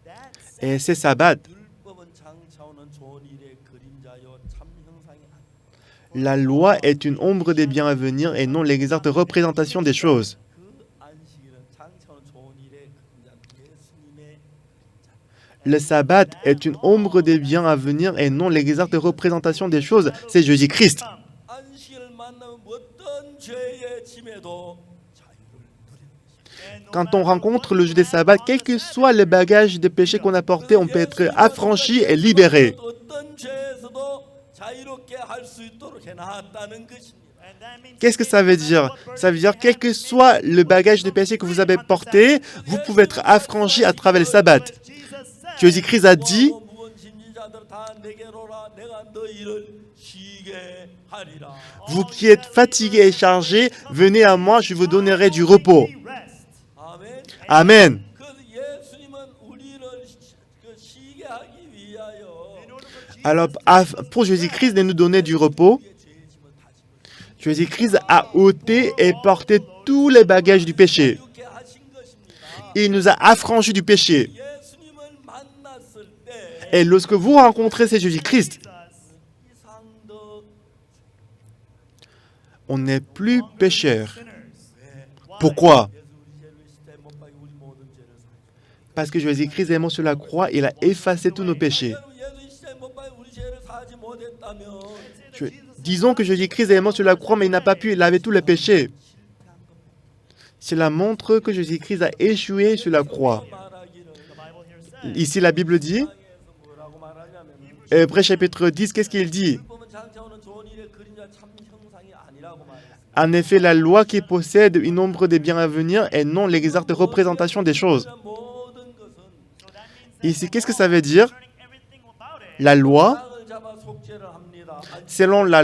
그 안식일은 Et c'est sabbat. 율법은 장차오는 좋은 일의 그림자요 참 형상이 아니라 La loi est une ombre des biens à venir et non l'exacte représentation des choses. 그 안식일은 장차오는 좋은 일의 그림자 예수님의 Le sabbat est une ombre des biens à venir et non l'exacte représentation des choses. C'est Jésus-Christ. 짐에도 자유를 누리는 것입니다. Quand on rencontre le jour des sabbats, quel que soit le bagage de péché qu'on a porté, on peut être affranchi et libéré. 어떤 죄에서도 자유롭게 할 수 있도록 해놨다는 것입니다. Qu'est-ce que ça veut dire? Ça veut dire quel que soit le bagage de péché que vous avez porté, vous pouvez être affranchi à travers le sabbat. Jésus-Christ a dit, 무거운 짐지자들 다 내게로 오라. 내가 너희를 쉬게 하리라. vous qui êtes fatigués et chargés, venez à moi, je vous donnerai du repos. 아멘. Amen. 그 예수님은 우리를 쉬게 하기 위하여 Alors, pour Jésus-Christ de nous donner du repos, Jésus-Christ a ôté et porté tous les bagages du péché. 이렇게 하신 것입니다. Il nous a affranchis du péché. 예수님을 만났을 때 Et lorsque vous rencontrez ce Jésus-Christ, 이상도 on n'est plus pécheur. Pourquoi? 예수 우리 죄를 십자가에 못 박이 우리 모든 죄를 사하셨습니다. Parce que Jésus-Christ est mort sur la croix, il a effacé tous nos péchés. 예수 십자가에 못 박이 우리 죄를 사하지 못했다면 Disons que Jésus-Christ est mort sur la croix, mais il n'a pas pu laver tous les péchés. Cela montre que Jésus-Christ a échoué sur la croix. 말하기를 Ici, la Bible dit, 땅에서 뭐라고 말하냐면 Hébreux chapitre 10, qu'est-ce qu'il dit? 율법은 장차오는 좋은 일의 그림자 참 형상이 아니라고 말했습니다. En effet, la loi qui possède une ombre des biens à venir est non l'exacte représentation des choses. 모든 것은 Ici, qu'est-ce que ça veut dire? La loi, 땅을 잡아 속죄를 합니다. selon la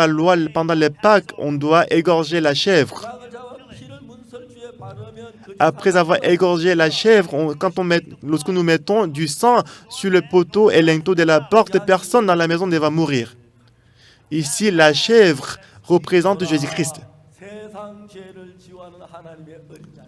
loi, pendant les Pâques, on doit égorger la chèvre. 땅을 잡아 피를 문설주에 바르면 그 Après avoir égorgé la chèvre, lorsque nous mettons du sang sur le poteau et linteau de la porte, personne dans la maison ne va mourir. Ici, la chèvre représente Jésus-Christ. 세상 죄를 지워하는 하나님의 어린 양.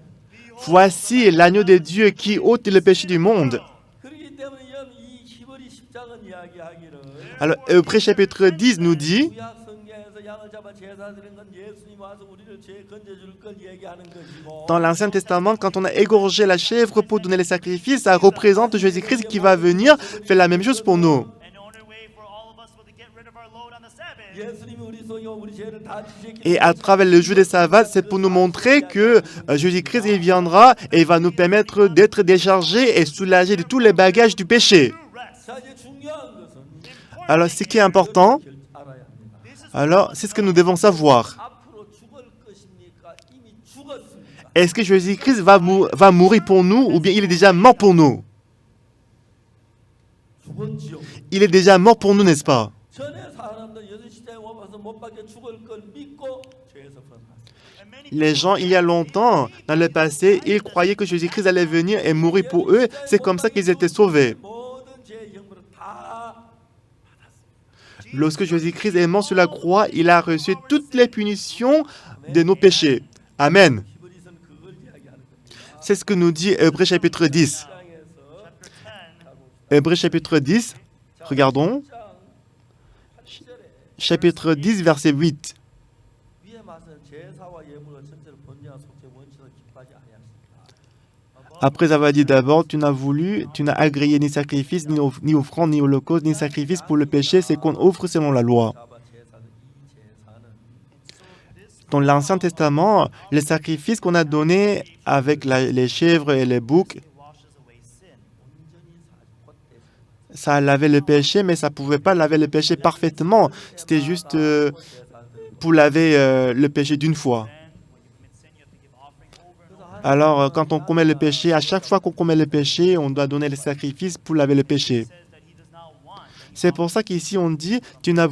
Voici l'agneau de Dieu qui ôte le péché du monde. 그렇기 때문에 이 히브리 10장은 이야기하기를 Alors, Hébreux chapitre 10 nous dit, 구약 성경에서 양을 잡아 제사 드린 건 예수님 와서 우리를 죄 건져줄 걸 얘기하는 것이고 dans l'Ancien Testament, quand on a égorgé la chèvre pour donner les sacrifices, ça représente Jésus-Christ qui va venir faire la même chose pour nous. 예수님이 우리 속에 우리 죄를 다 지셨기 Et à travers le jour des sabbats, c'est pour nous montrer que Jésus-Christ il viendra et il va nous permettre d'être déchargés et soulagés de tous les bagages du péché. 자 이제 중요한 것은 Alors, ce qui est important, 알아야 합니다. alors, c'est ce que nous devons savoir. 앞으로 죽을 것입니까? 이미 죽었습니다. Est-ce que Jésus-Christ va mourir pour nous ou bien il est déjà mort pour nous? 죽었지요. Il est déjà mort pour nous, n'est-ce pas? 전에 사람들 예수 시대에 와서 못 박혀 죽을 걸 믿고 죄에서 벗어났습니다. Les gens, il y a longtemps, dans le passé, ils croyaient que Jésus-Christ allait venir et mourir pour eux. C'est comme ça qu'ils étaient sauvés. 모든 죄의 형벌을 다 Lorsque Jésus-Christ est mort sur la croix, il a reçu toutes les punitions de nos péchés. Amen. 히브리서는 그걸 이야기하는 겁니다. C'est ce que nous dit Hébreux chapitre 10. 장에서 Hébreux chapitre 10, regardons. 장 8절에 Chapitre 10, verset 8. 위에 말씀 제사와 예물을 전체로 번제와 속죄 원칙을 기뻐하지 아니하십니까? Après avoir dit d'abord, tu n'as agréé ni sacrifice, ni offrande, ni holocauste, ni sacrifice pour le péché, c'est qu'on offre selon la loi. 잡아 제사는 이 제사는 Dans l'Ancien Testament, les sacrifices qu'on a donnés avec les chèvres et les boucs, ça lavait le péché, mais ça ne pouvait pas laver le péché parfaitement. C'était juste pour laver le péché d'une fois. Alors, quand on commet le péché, à chaque fois qu'on commet le péché, on doit donner les sacrifices pour laver le péché. C'est pour ça qu'ici on dit, tu n'as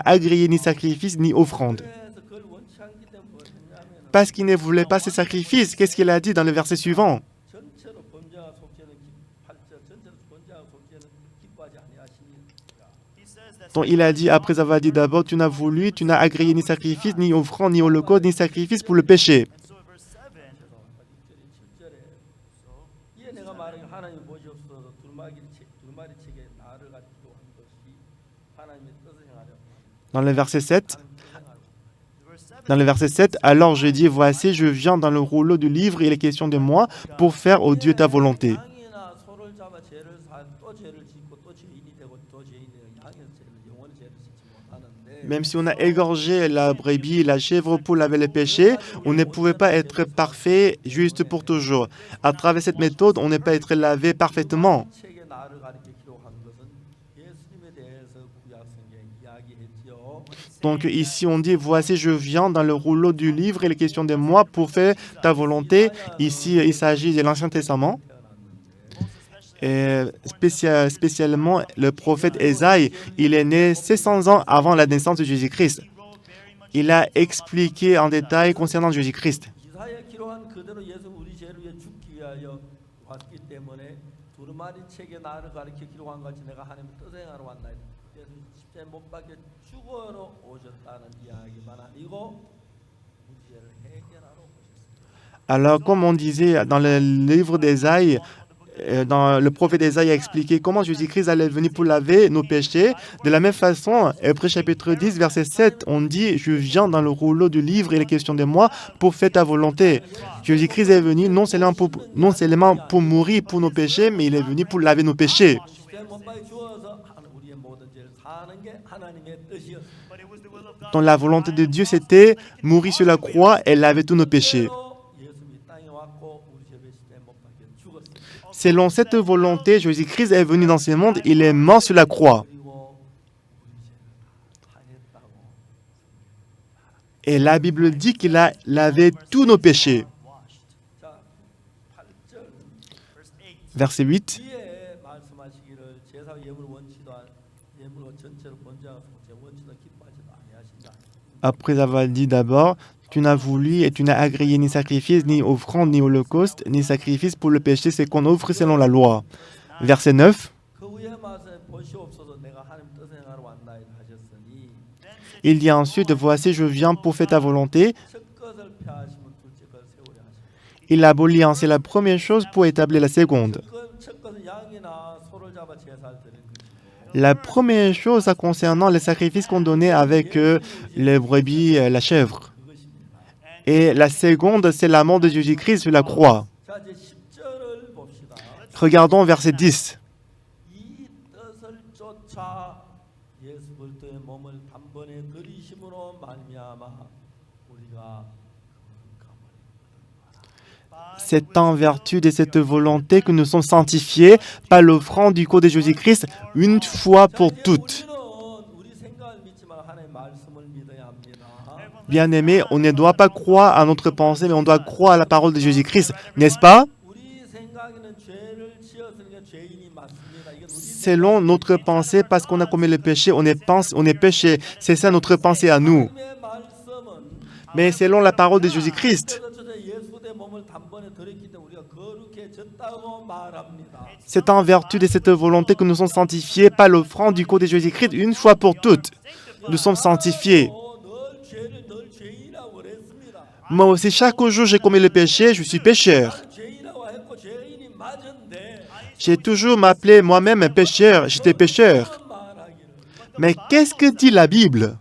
agréé ni sacrifice ni offrande. 그래서 그걸 원치 않기 때문에 뭘 했냐면 Parce qu'il ne voulait pas ces sacrifices. Qu'est-ce qu'il a dit dans le verset suivant? 전체로 번제와 속죄는 8절 전체로 번제와 속죄는 기뻐하지 아니하시니 Donc il a dit, après avoir dit d'abord, tu n'as agréé ni sacrifice, ni offrande, ni holocauste, ni sacrifice pour le péché. 7절에 이에 내가 말하기 하나님 보시옵소서 두루마리 책에 나를 가지고 한 것이 하나님의 뜻을 행하려 Dans le verset 7, alors je dis, voici, je viens dans le rouleau du livre, il est question de moi pour faire, ô Dieu, ta volonté. 양이나 소를 잡아 죄를 또 죄를 짓고 또 죄인이 되고 또 죄인이 되고 양의 죄를 영원히 죄를 짓지 못하는데 Même si on a égorgé la brebis, la chèvre pour laver les péchés, on ne pouvait pas être parfait juste pour toujours. À travers cette méthode, on ne peut pas être lavé parfaitement. 책에 나를 가리켜 기록한 것은 예수님에 대해서 구약 성경에 이야기했지요. Donc ici, on dit, voici, je viens dans le rouleau du livre et les questions de moi pour faire ta volonté. Ici, il s'agit de l'Ancien Testament. Et spécialement, le prophète Ésaïe, il est né 700 ans avant la naissance de Jésus-Christ. Il a expliqué en détail concernant Jésus-Christ. 이사야 기록한 그대로 예수 우리 죄를 위해 죽기 위하여 왔기 때문에 두루마리 책에 나를 가리켜 기록한 같이 내가 하나님의 뜻을 행하러 왔나이다. 그래서 십자가에 못 박혀 죽어로 오셨다는 이야기만 아니고 우리 죄를 해결하러 오셨습니다. Alors, comme on disait dans le livre d'Ésaïe, dans le prophète Ésaïe a expliqué comment Jésus-Christ allait venir pour laver nos péchés. De la même façon, Hébreux chapitre 10, verset 7, on dit « Je viens dans le rouleau du livre et les questions de moi pour faire ta volonté ». Jésus-Christ est venu non seulement pour mourir pour nos péchés, mais il est venu pour laver nos péchés. 십자가에 못 박혀 죽어서 우리의 모든 죄를 사는 게 하나님의 뜻이었습니다. Donc la volonté de Dieu, c'était mourir sur la croix et laver tous nos péchés. 예수님이 땅에 왔고 우리 죄를 십자가에 못 박혀 죽었습니다. Selon cette volonté, Jésus-Christ est venu dans ce monde, il est mort sur la croix. 그리고 우리 죄를 다 했다고. Et la Bible dit qu'il a lavé tous nos péchés. 자, 8절 Verset 8. 뒤에 말씀하시기를 제사 예물 원치도 예물 전체로 번제하고 제 원치도 기뻐하지도 아니하신다. Après avoir dit d'abord, tu n'as voulu et tu n'as agréé ni sacrifice, ni offrande, ni holocauste, ni sacrifice pour le péché, c'est qu'on offre selon la loi. Verset 9. 그 후에 말씀에 보시옵소서 내가 하나님 뜻을 행하러 왔나이다 하셨으니 Il dit ensuite, voici, je viens pour faire ta volonté. 첫 것을 폐하시면 둘째 것을 세우려 하시고 Il abolit ainsi la première chose pour établir la seconde. 첫 것은 양이나 소를 잡아 제사를 드리는 것이고 La première chose ça concernant les sacrifices qu'on donnait avec les brebis, la chèvre. Et la seconde, c'est la mort de Jésus-Christ sur la croix. 자 이제 10절을 봅시다. Regardons verset 10. 이 뜻을 쫓아 예수 그리스도의 몸을 단번에 들이심으로 말미암아 우리가 C'est en vertu de cette volonté que nous sommes sanctifiés par l'offrande du corps de Jésus-Christ une fois pour toutes. 우리는 우리 생각을 믿지 말고 하나님의 말씀을 믿어야 합니다. Bien-aimés, on ne doit pas croire à notre pensée, mais on doit croire à la parole de Jésus-Christ, n'est-ce pas? 우리 생각에는 죄를 지었으니까 죄인이 맞습니다. 이건 우리 Selon notre pensée, parce qu'on a commis le péché, on est péché. C'est ça notre pensée à nous. 하나님의 말씀은 Mais selon la parole de Jésus-Christ, 예수의 몸을 단번에 드렸기 때문에 우리가 거룩해졌다고 말합니다. c'est en vertu de cette volonté que nous sommes sanctifiés par l'offrande du corps de Jésus-Christ une fois pour toutes. Nous sommes sanctifiés. 늘 죄를 늘 죄인이라고 그랬습니다. Moi aussi, chaque jour, j'ai commis le péché, je suis pécheur. 죄인이라고 했고 죄인이 맞은데 J'ai toujours m'appelé moi-même un pécheur, j'étais pécheur. 말하기를 Mais qu'est-ce que dit la Bible?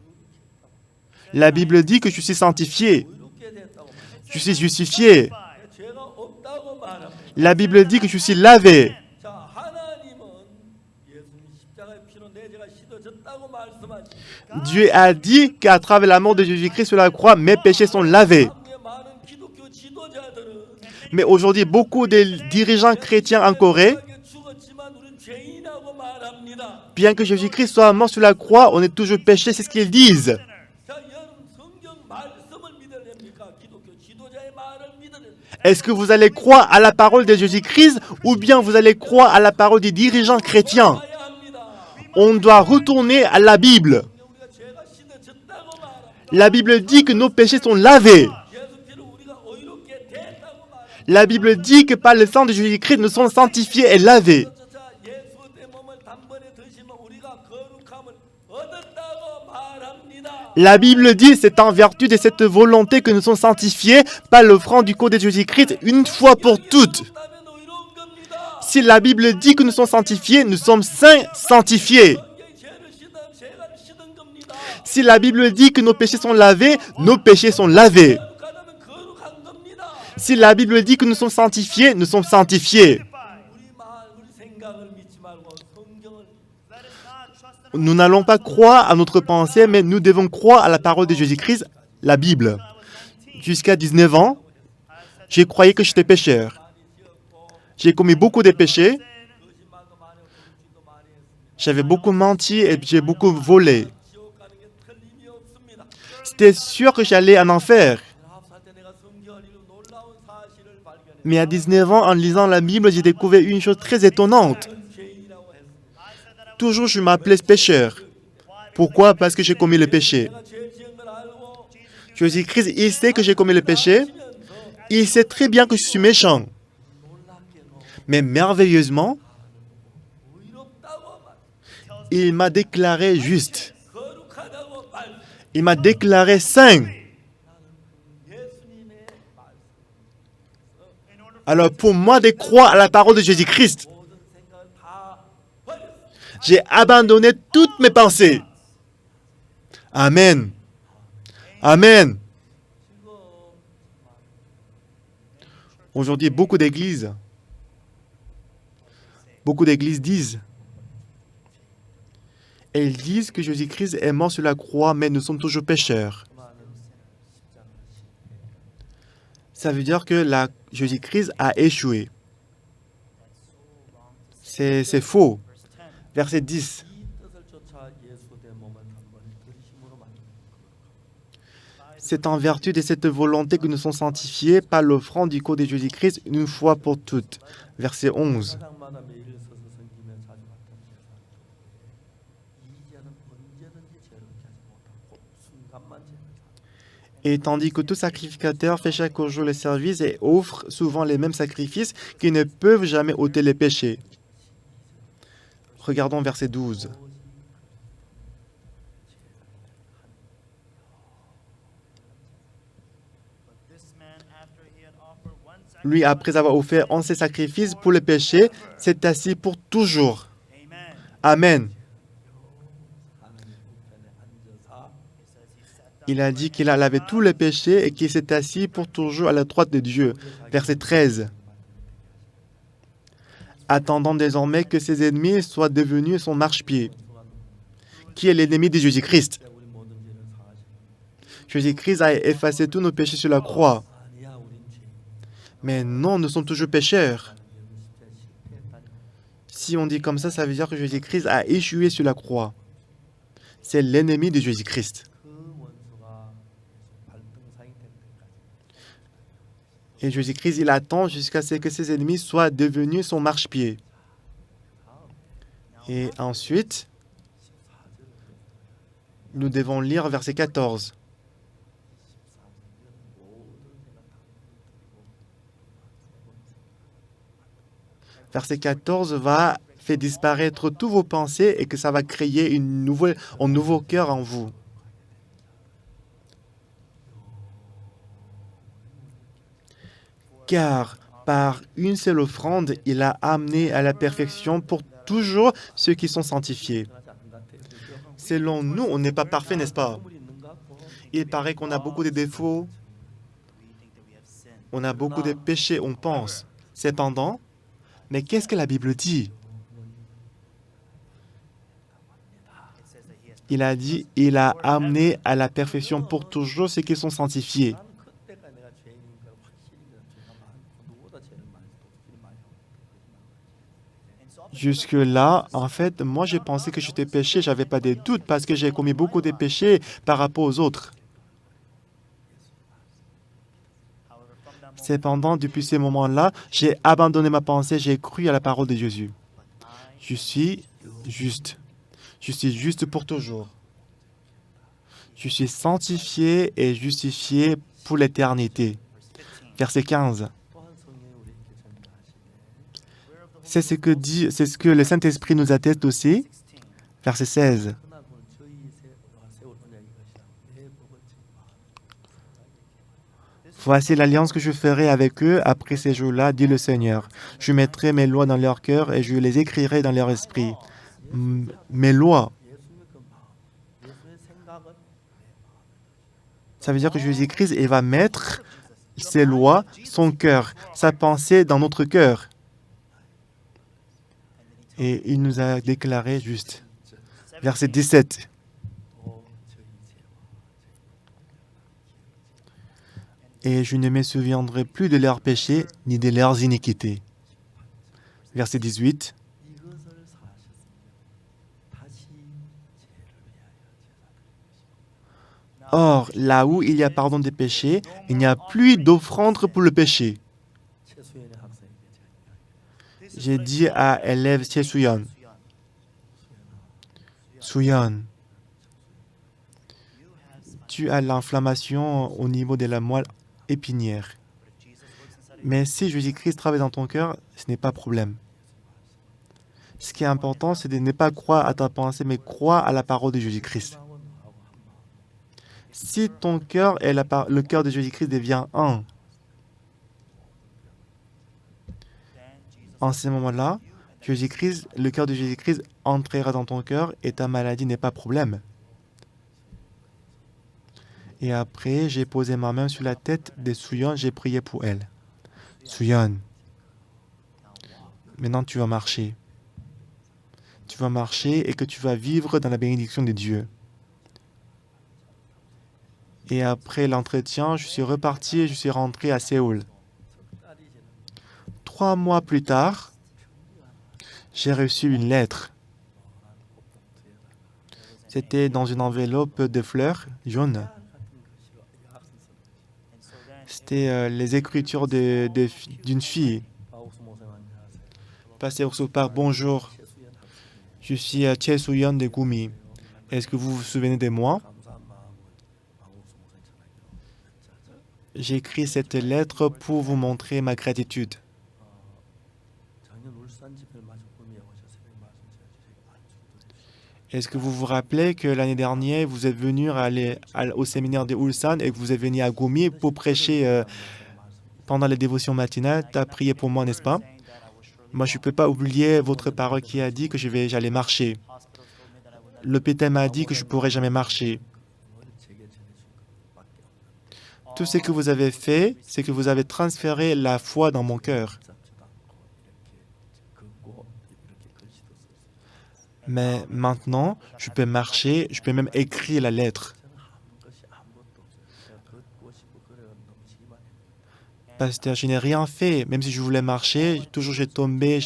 La Bible dit que je suis sanctifié, 의롭게 됐다고 말합니다. je suis justifié. 죄가 없다고 말합니다. La Bible dit que je suis lavé. 자, 하나님은 예수님 십자가의 피로 내 죄가 씻어졌다고 말씀하십니다. Dieu a dit qu'à travers la mort de Jésus-Christ sur la croix, mes péchés sont lavés. 한국의 많은 기독교 지도자들은 Mais aujourd'hui, beaucoup de dirigeants chrétiens en Corée, 죽었지만 우리는 죄인이라고 말합니다. bien que Jésus-Christ soit mort sur la croix, on est toujours péché, c'est ce qu'ils disent. 자, 여러분 성경 말씀을 믿어야 됩니까? 기독교 지도자의 말을 믿어야 됩니까? Est-ce que vous allez croire à la parole de Jésus-Christ ou bien vous allez croire à la parole des dirigeants chrétiens? 가야 합니다. On doit retourner à la Bible. 우리가 죄가 씻어졌다고 말합니다. La Bible dit que nos péchés sont lavés. 예수 피로 우리가 의롭게 됐다고 말합니다. La Bible dit que par le sang de Jésus-Christ, nous sommes sanctifiés et lavés. 자, 예수 내 몸을 단번에 드시면 우리가 거룩함을 얻었다고 말합니다. La Bible dit c'est en vertu de cette volonté que nous sommes sanctifiés par l'offrande du corps de Jésus-Christ une fois pour toutes. 그렇다면 의로운 겁니다. Si la Bible dit que nous sommes sanctifiés, nous sommes saints sanctifiés. 성경이 죄를 씻은 겁니다. Si la Bible dit que nos péchés sont lavés, nos péchés sont lavés. 거룩하다면 거룩한 겁니다. Si la Bible dit que nous sommes sanctifiés, nous sommes sanctifiés. 우리 생각을 믿지 말고 성경을 Nous n'allons pas croire à notre pensée, mais nous devons croire à la parole de Jésus-Christ, la Bible. Jusqu'à 19 ans, j'ai croyais que j'étais pécheur. J'ai commis beaucoup de péchés. J'avais beaucoup menti et j'ai beaucoup volé. C'était sûr que j'allais en enfer. Mais à 19 ans, en lisant la Bible, j'ai découvert une chose très étonnante. Toujours, je m'appelais pécheur. Pourquoi? Parce que j'ai commis le péché. Jésus-Christ, il sait que j'ai commis le péché. Il sait très bien que je suis méchant. Mais merveilleusement, il m'a déclaré juste. Il m'a déclaré saint. Alors pour moi de croire à la parole de Jésus-Christ, j'ai abandonné toutes mes pensées. Amen. Amen. Aujourd'hui, beaucoup d'églises disent, elles disent que Jésus-Christ est mort sur la croix, mais nous sommes toujours pécheurs. Ça veut dire que Jésus-Christ a échoué. C'est faux. Verset 10. C'est en vertu de cette volonté que nous sommes sanctifiés par l'offrande du corps de Jésus-Christ une fois pour toutes. Verset 11. Et tandis que tout sacrificateur fait chaque jour le service et offre souvent les mêmes sacrifices qui ne peuvent jamais ôter les péchés. Regardons verset 12. Lui, après avoir offert 11 sacrifices pour le péché, s'est assis pour toujours. Amen. Il a dit qu'il a lavé tous les péchés et qu'il s'est assis pour toujours à la droite de Dieu. Verset 13. Attendant désormais que ses ennemis soient devenus son marchepied. Qui est l'ennemi de Jésus-Christ? Jésus-Christ a effacé tous nos péchés sur la croix. Mais non, nous sommes toujours pécheurs. Si on dit comme ça veut dire que Jésus-Christ a échoué sur la croix. C'est l'ennemi de Jésus-Christ. Et Jésus-Christ, il attend jusqu'à ce que ses ennemis soient devenus son marchepied. Et ensuite, nous devons lire verset 14. Verset 14 fait disparaître tous vos pensées et que ça va créer un nouveau cœur en vous. Car par une seule offrande, il a amené à la perfection pour toujours ceux qui sont sanctifiés. Selon nous, on n'est pas parfait, n'est-ce pas? Il paraît qu'on a beaucoup de défauts, on a beaucoup de péchés, on pense. Cependant, mais qu'est-ce que la Bible dit? Il a dit, il a amené à la perfection pour toujours ceux qui sont sanctifiés. Jusque-là, en fait, moi j'ai pensé que j'étais péché, je n'avais pas de doutes parce que j'ai commis beaucoup de péchés par rapport aux autres. Cependant, depuis ce moment-là, j'ai abandonné ma pensée, j'ai cru à la parole de Jésus. Je suis juste. Je suis juste pour toujours. Je suis sanctifié et justifié pour l'éternité. Verset 15. C'est ce que le Saint-Esprit nous atteste aussi. Verset 16. Voici l'alliance que je ferai avec eux après ces jours-là, dit le Seigneur. Je mettrai mes lois dans leur cœur et je les écrirai dans leur esprit. Mes lois. Ça veut dire que Jésus-Christ, il va mettre ses lois, son cœur, sa pensée dans notre cœur. Et il nous a déclaré juste, verset 17, « Et je ne me souviendrai plus de leurs péchés ni de leurs iniquités. » Verset 18, 이것을 사셨으면 다시 죄를 위하여 제사 드리십시오. « Or, là où il y a pardon des péchés, il n'y a plus d'offrande pour le péché. » 최수연의 학생에게 제가 이야기해요. J'ai dit à élève Chesuyon, Suyon, tu as l'inflammation au niveau de la moelle épinière. Mais si Jésus-Christ travaille dans ton cœur, ce n'est pas problème. Ce qui est important, c'est de ne pas croire à ta pensée, mais croire à la parole de Jésus-Christ. Si ton cœur et le cœur de Jésus-Christ devient un, en ce moment-là, Jésus-Christ, le cœur de Jésus-Christ entrera dans ton cœur et ta maladie n'est pas problème. Et après, j'ai posé ma main sur la tête de Suyon, j'ai prié pour elle. Suyon, maintenant tu vas marcher. Tu vas marcher et que tu vas vivre dans la bénédiction de Dieu. Et après l'entretien, je suis reparti et je suis rentré à Séoul. 3 mois plus tard, j'ai reçu une lettre. C'était dans une enveloppe de fleurs jaunes. C'était les écritures d'une fille. Pasteur Soupar, bonjour. Je suis Che Suyon de Gumi. Est-ce que vous vous souvenez de moi? J'ai écrit cette lettre pour vous montrer ma gratitude. Est-ce que vous vous rappelez que l'année dernière, vous êtes venu aller au séminaire de Ulsan et que vous êtes venu à Gumi pour prêcher pendant les dévotions matinales? Tu as prié pour moi, n'est-ce pas? Moi, je ne peux pas oublier votre parole qui a dit que j'allais marcher. L'hôpital m'a dit que je ne pourrais jamais marcher. Tout ce que vous avez fait, c'est que vous avez transféré la foi dans mon cœur. Mais maintenant, je peux marcher, je peux même écrire la lettre. Pasteur, je n'ai rien fait. Même si je voulais marcher, toujours j'ai tombé.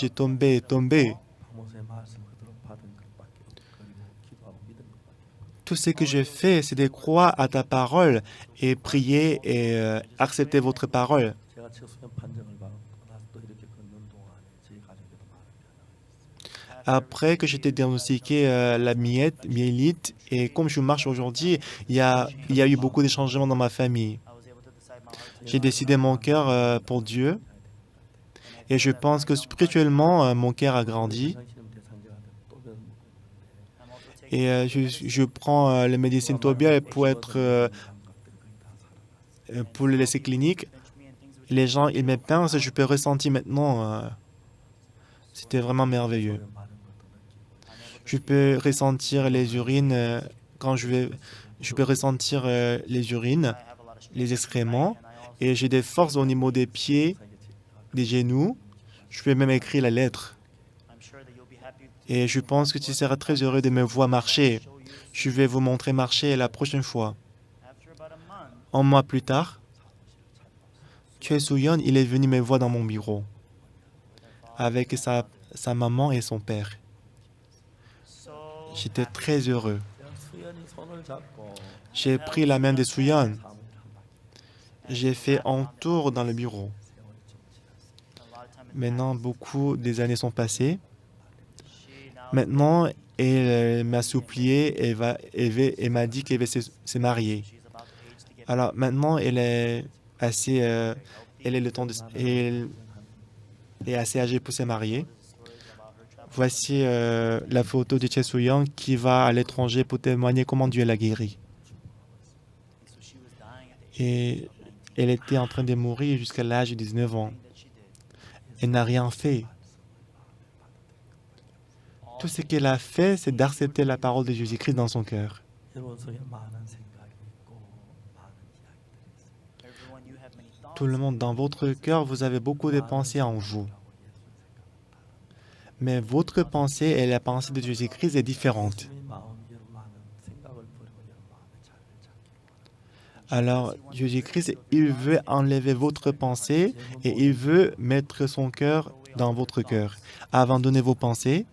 Tout ce que je fais, c'est de croire à ta parole et prier et accepter votre parole. Après que j'étais diagnostiqué la myélite, et comme je marche aujourd'hui, il y a eu beaucoup de changements dans ma famille. J'ai décidé mon cœur pour Dieu et je pense que spirituellement, mon cœur a grandi. Et je prends les médecines Tobia pour le laisser clinique. Les gens, ils me pensent, je peux ressentir maintenant. C'était vraiment merveilleux. Je peux ressentir les urines quand je peux ressentir les urines, les excréments, et j'ai des forces au niveau des pieds, des genoux. Je peux même écrire la lettre. Et je pense que tu seras très heureux de me voir marcher. Je vais vous montrer marcher la prochaine fois. Un mois plus tard, Che Suyon, il est venu me voir dans mon bureau avec sa maman et son père. J'étais très heureux. J'ai pris la main de Suyon. J'ai fait un tour dans le bureau. Maintenant, beaucoup des années sont passées. Maintenant, elle m'a supplié et m'a dit qu'elle va se marier. Alors maintenant, elle est assez âgée pour se marier. Voici la photo de Che Suyon qui va à l'étranger pour témoigner comment Dieu l'a guéri. Et elle était en train de mourir jusqu'à l'âge de 19 ans. Elle n'a rien fait. Tout ce qu'elle a fait, c'est d'accepter la parole de Jésus-Christ dans son cœur. Tout le monde, dans votre cœur, vous avez beaucoup de pensées en vous. Mais votre pensée et la pensée de Jésus-Christ est différente. 예수님의 마음이 여러분 안에 생각을 버리고 여러분 마음에 자리를 잡기를 Alors, Jésus-Christ, il veut enlever votre pensée et il veut mettre son cœur dans votre cœur. Abandonnez vos pensées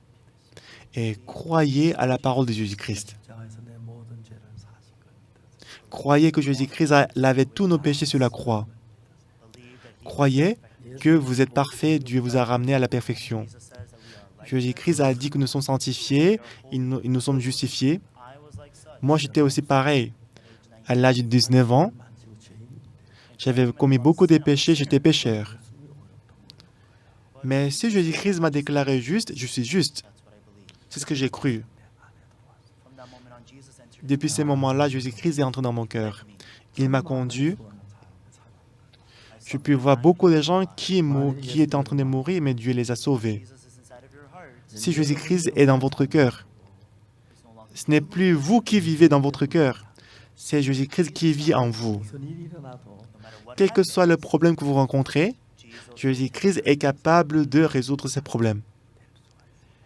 et croyez à la parole de Jésus-Christ. 십자가에서 내 모든 죄를 사실 겁니다. Croyez que Jésus-Christ a lavé tous nos péchés sur la croix. Croyez que vous êtes parfait, Dieu vous a ramené à la perfection. Jésus-Christ a dit que nous sommes sanctifiés, nous sommes justifiés. Moi, j'étais aussi pareil. À l'âge de 19 ans, 만지고 죄인인데 j'avais commis beaucoup de péchés, j'étais pécheur. Mais si Jésus-Christ m'a déclaré juste, je suis juste. C'est ce que j'ai cru. Depuis ce moment-là, Jésus-Christ est entré dans mon cœur. Il m'a conduit. Je puis voir beaucoup de gens qui étaient en train de mourir, mais Dieu les a sauvés. Si Jésus-Christ est dans votre cœur, ce n'est plus vous qui vivez dans votre cœur, c'est Jésus-Christ qui vit en vous. 무슨 일이 일어나도 Quel que soit le problème que vous rencontrez, Jésus-Christ est capable de résoudre ces problèmes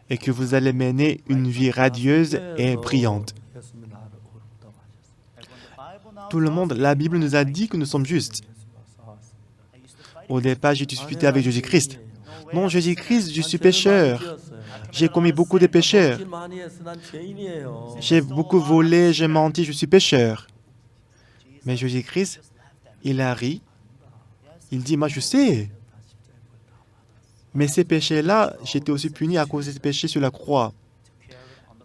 et que vous allez mener une vie radieuse et brillante. 예수님이 나를 어렵다고 하셨어요. Tout le monde, la Bible nous a dit que nous sommes justes. 예수님과 싸웠습니다. Au départ, j'ai discuté avec Jésus-Christ. Non, Jésus-Christ, je suis pécheur. J'ai commis beaucoup de péchés. J'ai beaucoup volé, j'ai menti, je suis pécheur. Mais Jésus-Christ, il a ri. Il dit, moi je sais. Mais ces péchés-là, j'étais aussi puni à cause de ces péchés sur la croix.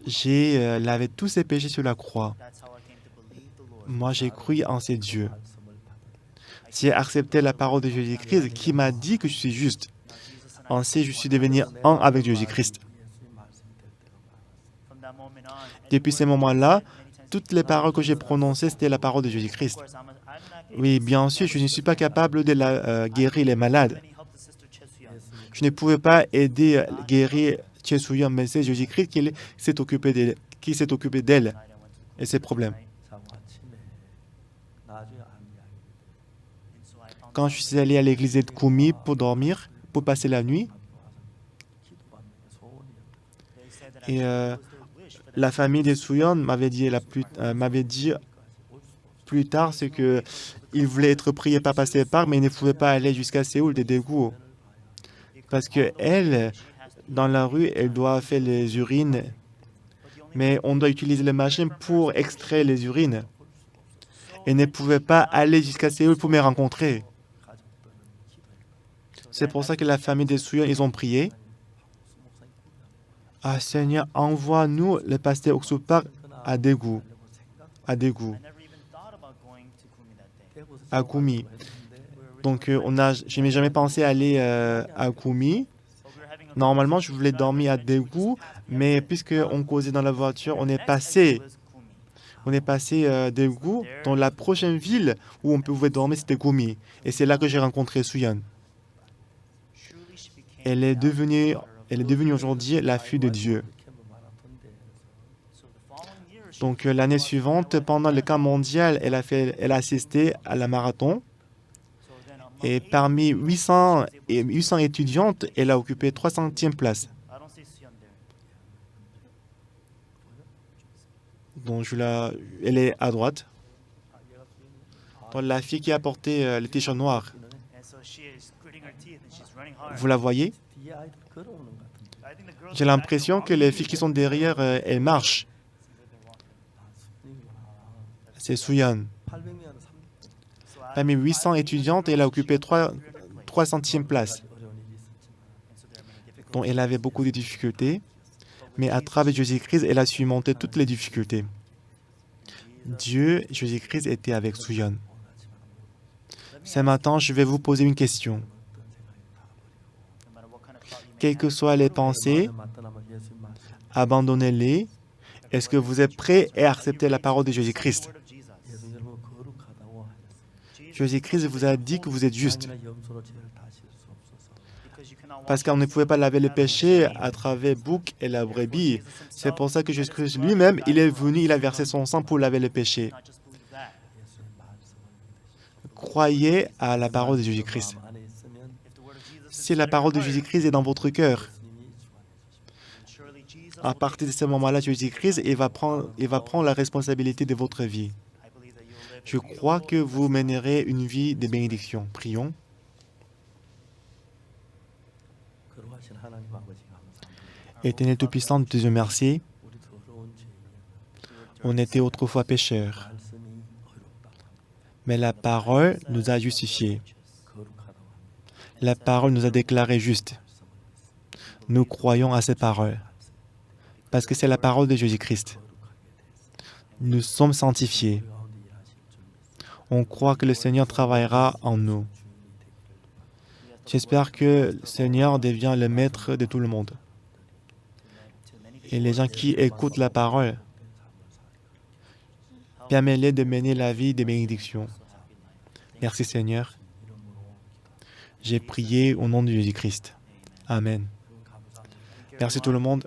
J'ai lavé tous ces péchés sur la croix. Moi, j'ai cru en ces dieux. J'ai accepté la parole de Jésus-Christ qui m'a dit que je suis juste. Ainsi, je suis devenu un avec Jésus-Christ. Depuis ce moment-là, toutes les paroles que j'ai prononcées, c'était la parole de Jésus-Christ. Oui, bien sûr, je ne suis pas capable de guérir les malades. Je ne pouvais pas aider à guérir Che Soo-yeon, mais c'est Jésus-Christ qui s'est occupé d'elle et ses problèmes. Quand je suis allé à l'église de Kumi pour dormir, pour passer la nuit, et la famille de Soo-yeon m'avait dit plus tard ce que il voulait être prié par Pasteur Park, mais il ne pouvait pas aller jusqu'à Séoul de Daegu parce que elle, dans la rue, elle doit faire les urines, mais on doit utiliser les machines pour extraire les urines. Elle ne pouvait pas aller jusqu'à Séoul pour me rencontrer. C'est pour ça que la famille des Soo-yeon, ils ont prié. Ah Seigneur, envoie-nous le pasteur Oksu Park à Daegu, à Kumi. Donc, je n'ai jamais pensé aller à Kumi. Normalement, je voulais dormir à Daegu, mais puisqu'on causait dans la voiture, on est passé Daegu. Dans la prochaine ville où on pouvait dormir, c'était Kumi. Et c'est là que j'ai rencontré Soo-yeon. Elle est devenue aujourd'hui la fille de Dieu. Donc l'année suivante, pendant le camp mondial, elle a assisté à la marathon. Et parmi 800 étudiantes, elle a occupé 300e place. Donc elle est à droite. Donc la fille qui a porté le t-shirt noir. Vous la voyez? J'ai l'impression que les filles qui sont derrière, elles marchent. C'est Soo-yeon. Parmi 800 étudiantes, elle a occupé 300e place. Donc elle avait beaucoup de difficultés, mais à travers Jésus-Christ, elle a surmonté toutes les difficultés. Dieu, Jésus-Christ, était avec Soo-yeon. Ce matin, je vais vous poser une question. Quelles que soient les pensées, abandonnez-les. Est-ce que vous êtes prêts à accepter la parole de Jésus-Christ? Jésus-Christ vous a dit que vous êtes juste. Parce qu'on ne pouvait pas laver le péché à travers bouc et la brebis. C'est pour ça que Jésus-Christ lui-même, il est venu, il a versé son sang pour laver le péché. Croyez à la parole de Jésus-Christ. Si la parole de Jésus-Christ est dans votre cœur, À partir de ce moment-là, Jésus-Christ, il va prendre la responsabilité de votre vie. Je crois que vous mènerez une vie de bénédiction. Prions. 거룩하신 하나님 아버지 감사합니다. Éternel Tout-Puissant, nous te disons merci. 우리 더러운 죄인이었는데 On était autrefois pécheurs, 말씀이 의롭다. mais la parole nous a justifiés. 거룩하다고 합니다. La parole nous a déclarés justes. Nous croyons à ces paroles, parce que c'est la parole de Jésus-Christ. Nous sommes sanctifiés. On croit que le Seigneur travaillera en nous. J'espère que le Seigneur devient le maître de tout le monde. Et les gens qui écoutent la parole, permets-les de mener la vie de bénédiction. Merci Seigneur. J'ai prié au nom de Jésus-Christ. Amen. Merci tout le monde.